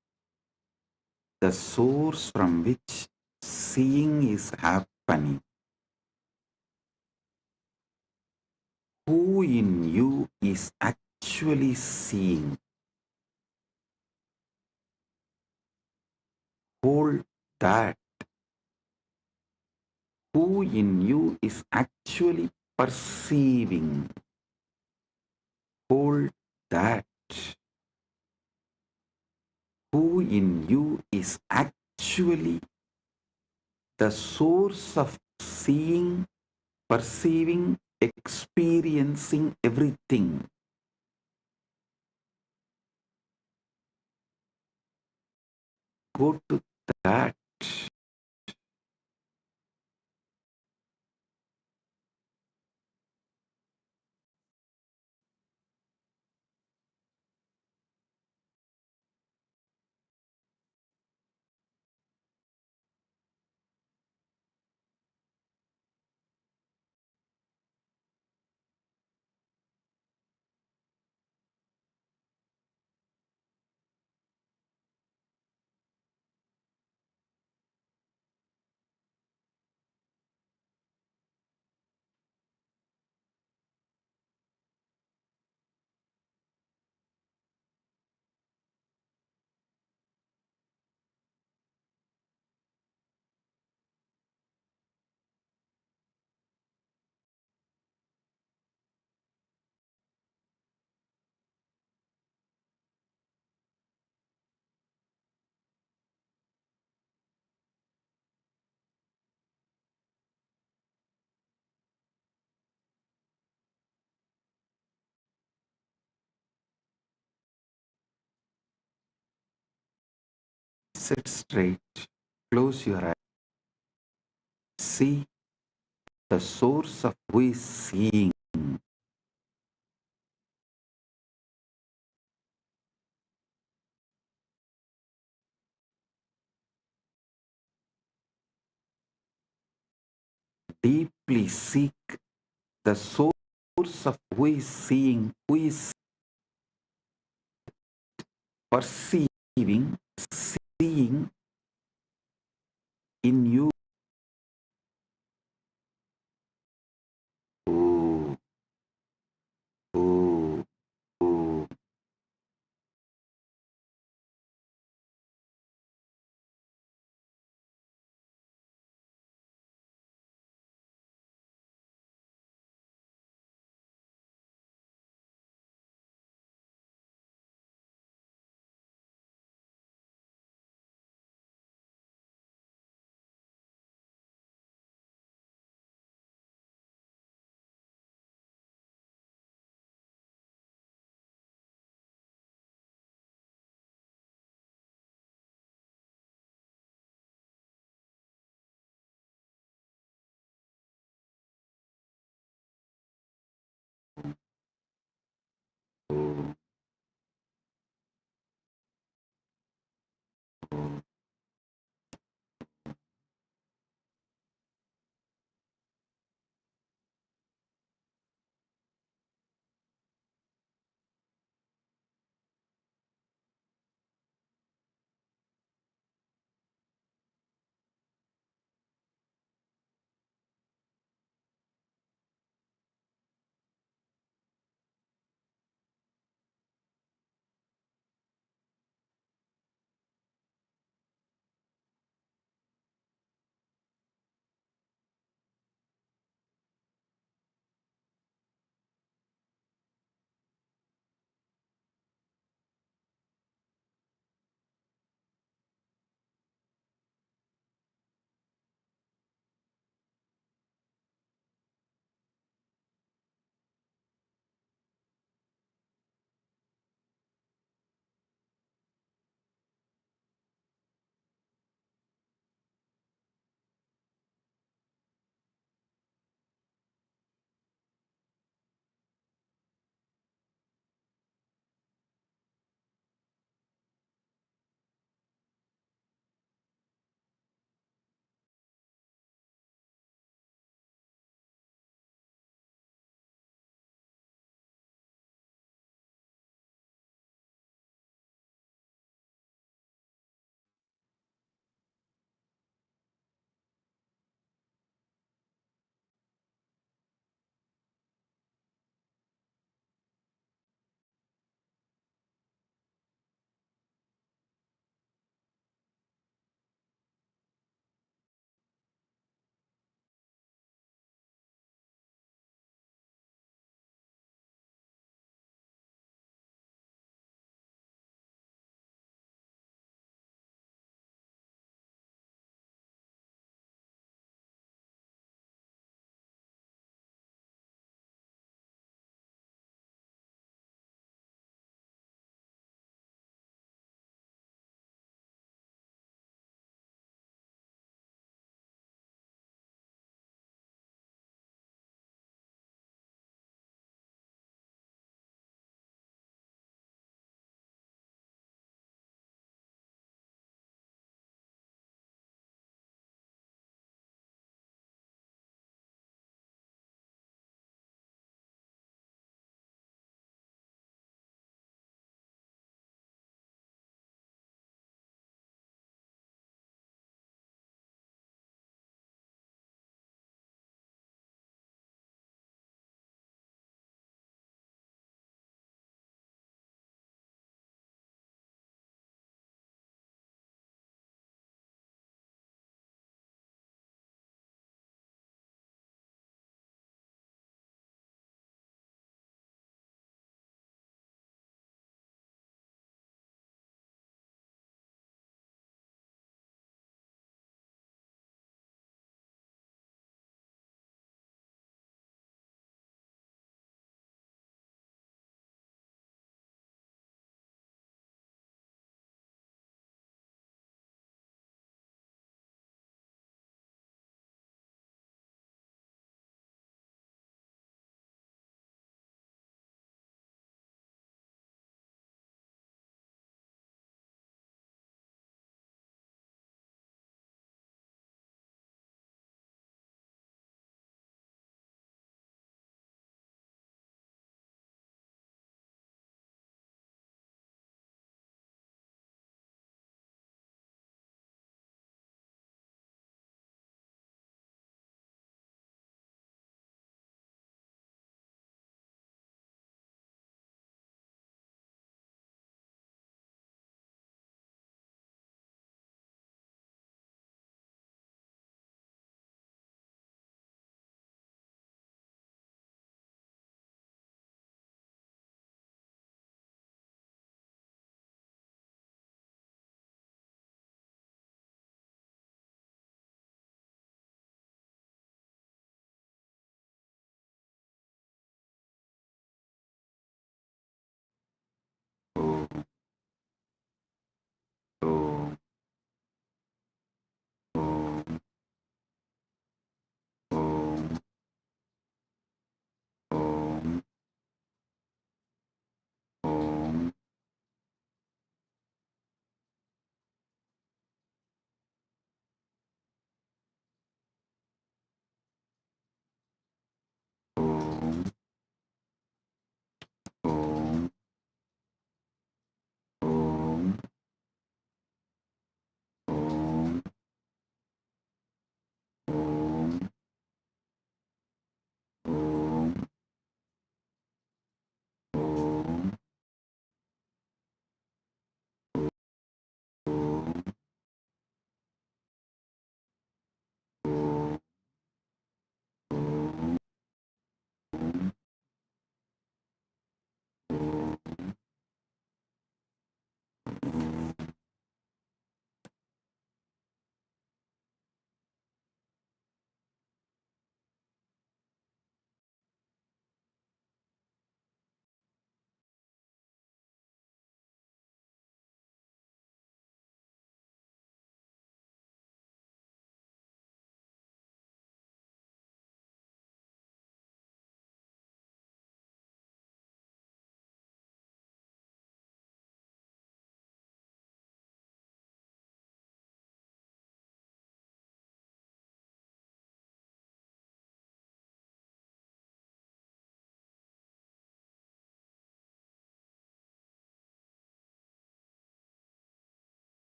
the source from which seeing is happening. Who in you is actually seeing? Hold that. Who in you is actually perceiving? Hold that. Who in you is actually the source of seeing, perceiving, experiencing everything? Go to that. Sit straight. Close your eyes. See the source of who is seeing. Deeply seek the source of who is seeing, who is perceiving, seeing in you.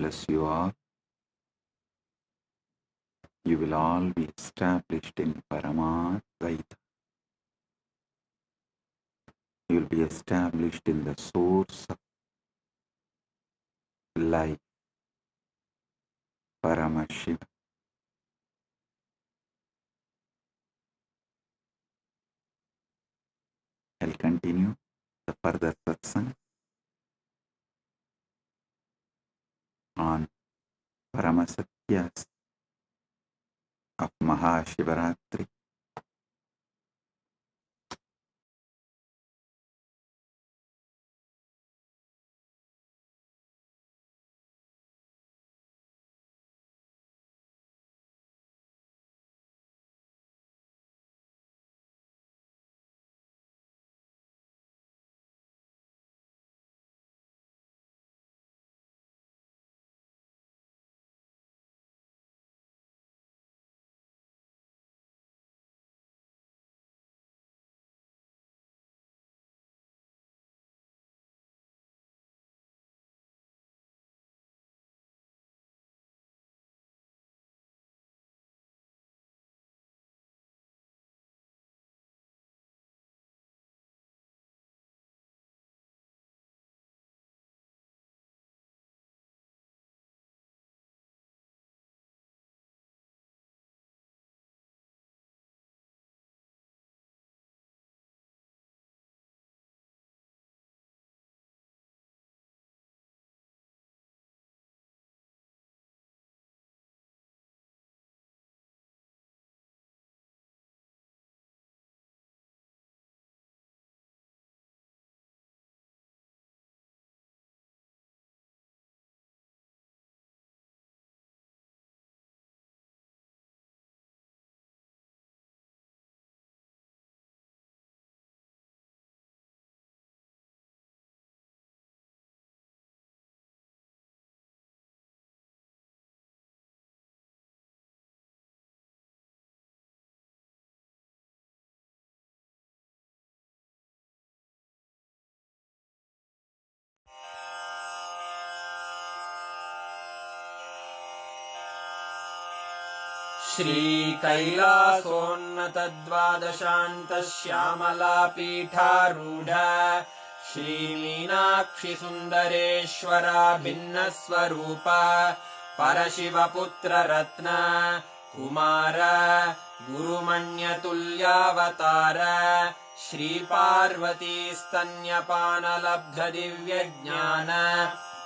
bless you all. You will all be established in Paramadvaita. You will be established in the source of life, Paramashiva. I'll continue the further satsang on Paramasatyas of Mahashivaratri. श्रीकैलासोन्नतद्वादशान्तश्यामलापीठारूढ श्रीमीनाक्षिसुन्दरेश्वरा भिन्नस्वरूप परशिवपुत्ररत्न Kumar गुरुमण्यतुल्यावतार श्रीपार्वतीस्तन्यपानलब्धदिव्यज्ञान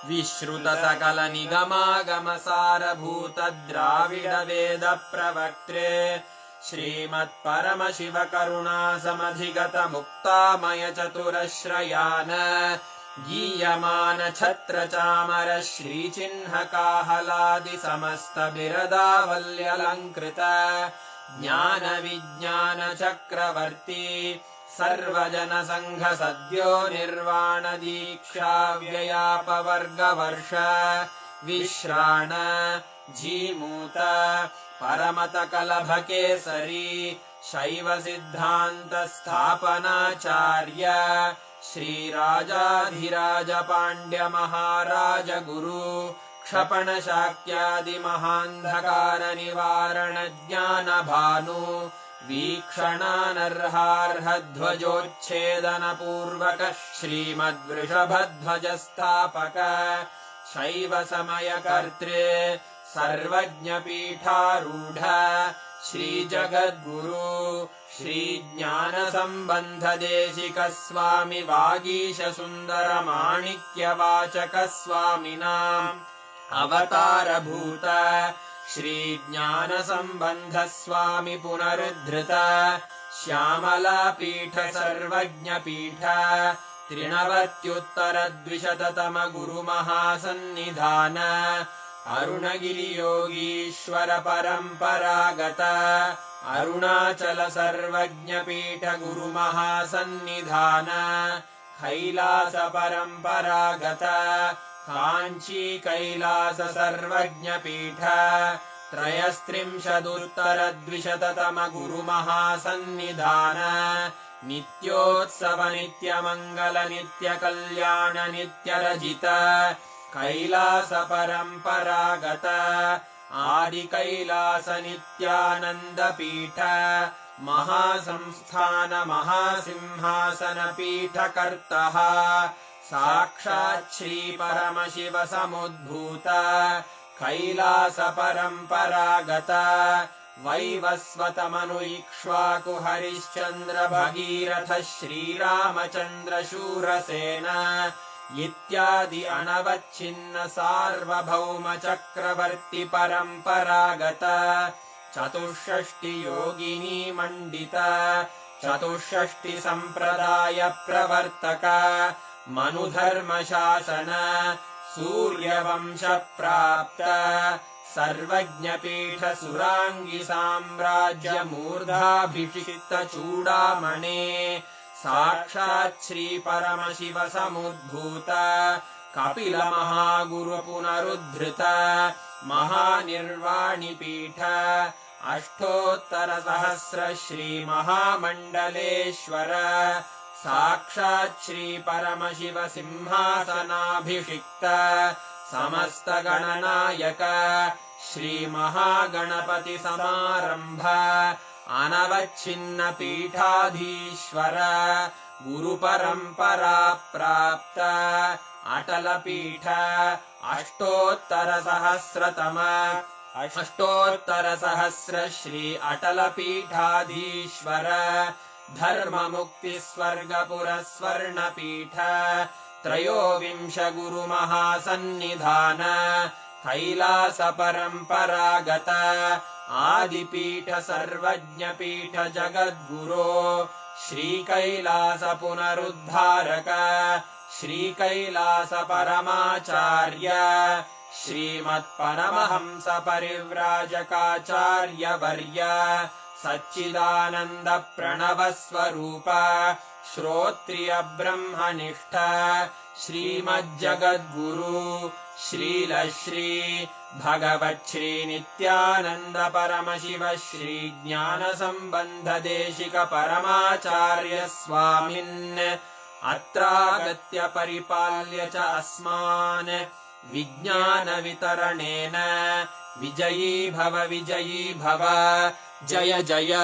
विश्रुतसकलनिगमागमसारभूतद्राविडवेदप्रवक्त्रे श्रीमत्परमशिवकरुणासमधिगतमुक्तामयचतुरश्रयान् गीयमानछत्रचामर श्रीचिह्नकाहलादिसमस्तबिरदावल्यलङ्कृत ज्ञानविज्ञानचक्रवर्ती सर्वजनसङ्घसद्यो निर्वाणदीक्षाव्ययापवर्गवर्ष विश्राण Jimuta परमतकलभकेसरी शैवसिद्धान्तस्थापनाचार्य श्रीराजाधिराजपाण्ड्यमहाराजगुरु क्षपणशाक्यादिमहान्धकारनिवारणज्ञानभानु वीक्षणानर्हार्हध्वजोच्छेदनपूर्वक श्रीमद्वृषभध्वजस्थापक शैवसमयकर्त्रे सर्वज्ञपीठारूढ श्रीजगद्गुरु श्रीज्ञानसम्बन्धदेशिकस्वामि वागीशसुन्दरमाणिक्यवाचकस्वामिनाम् अवतारभूत श्रीज्ञानसम्बन्धस्वामि पुनरुद्धृत श्यामलापीठ सर्वज्ञपीठ त्रिनवत्युत्तरद्विशततम गुरुमहासन्निधान अरुणगिरियोगीश्वर परम्परागत अरुणाचल सर्वज्ञपीठ गुरुमहासन्निधान कैलास परम्परागत काञ्ची कैलास सर्वज्ञपीठ त्रयस्त्रिंशदुत्तरद्विशततम गुरुमहासन्निधान नित्योत्सव नित्यमङ्गल नित्यकल्याण नित्यरजित कैलासपरम्परागत आदिकैलास नित्यानन्दपीठ महासंस्थान महासिंहासनपीठकर्तः साक्षात् श्रीपरमशिव समुद्भूत कैलासपरम्परागत वैवस्वतमनु इक्ष्वाकु हरिश्चन्द्र भगीरथ श्रीरामचन्द्र शूरसेन इत्यादि अनवच्छिन्न सार्वभौम चक्रवर्ति परम्परागत चतुष्षष्टि योगिनी मण्डित चतुष्षष्टि सम्प्रदाय प्रवर्तक मनुधर्म शासन सूर्यवंश प्राप्त सर्वज्ञपीठ सुराङ्गी साम्राज्य मूर्धाभिषिक्त चूडामणे साक्षात् श्री परमशिव समुद्भूत कपिल महागुरु पुनरुद्धृत महानिर्वाणिपीठ अष्टोत्तर सहस्र श्री महामण्डलेश्वर साक्षात् श्री परमशिव सिंहासनाभिषिक्त समस्त गणनायक श्री महागणपति समारंभ अनवच्छिन्न पीठाधीश्वर गुरु परंपरा प्राप्त अटल पीठ अष्टोत्तर सहस्र श्री अटल पीठाधीश्वर धर्म मुक्ति स्वर्गपुर स्वर्ण पीठ त्रयोविंश गुरु महासन्निधान कैलास परंपरागत आदिपीठ सर्वज्ञ पीठ जगद्गुरो श्री कैलास पुनरुद्धारक श्री कैलास परमाचार्य श्रीमत्परमहंस परिव्राजकाचार्य वर्य सच्चिदानंद प्रणव स्वरूप श्रोत्रिय ब्रह्मनिष्ठ श्रीमज्जगद्गुरु श्रील श्री भगवच्छ्री नित्यानंद परमशिव श्री ज्ञान संबंध देशिक परमाचार्य स्वामिन् अत्रागत्य परिपाल्य च अस्मान् विज्ञान वितरणेन विजयी भव जय जय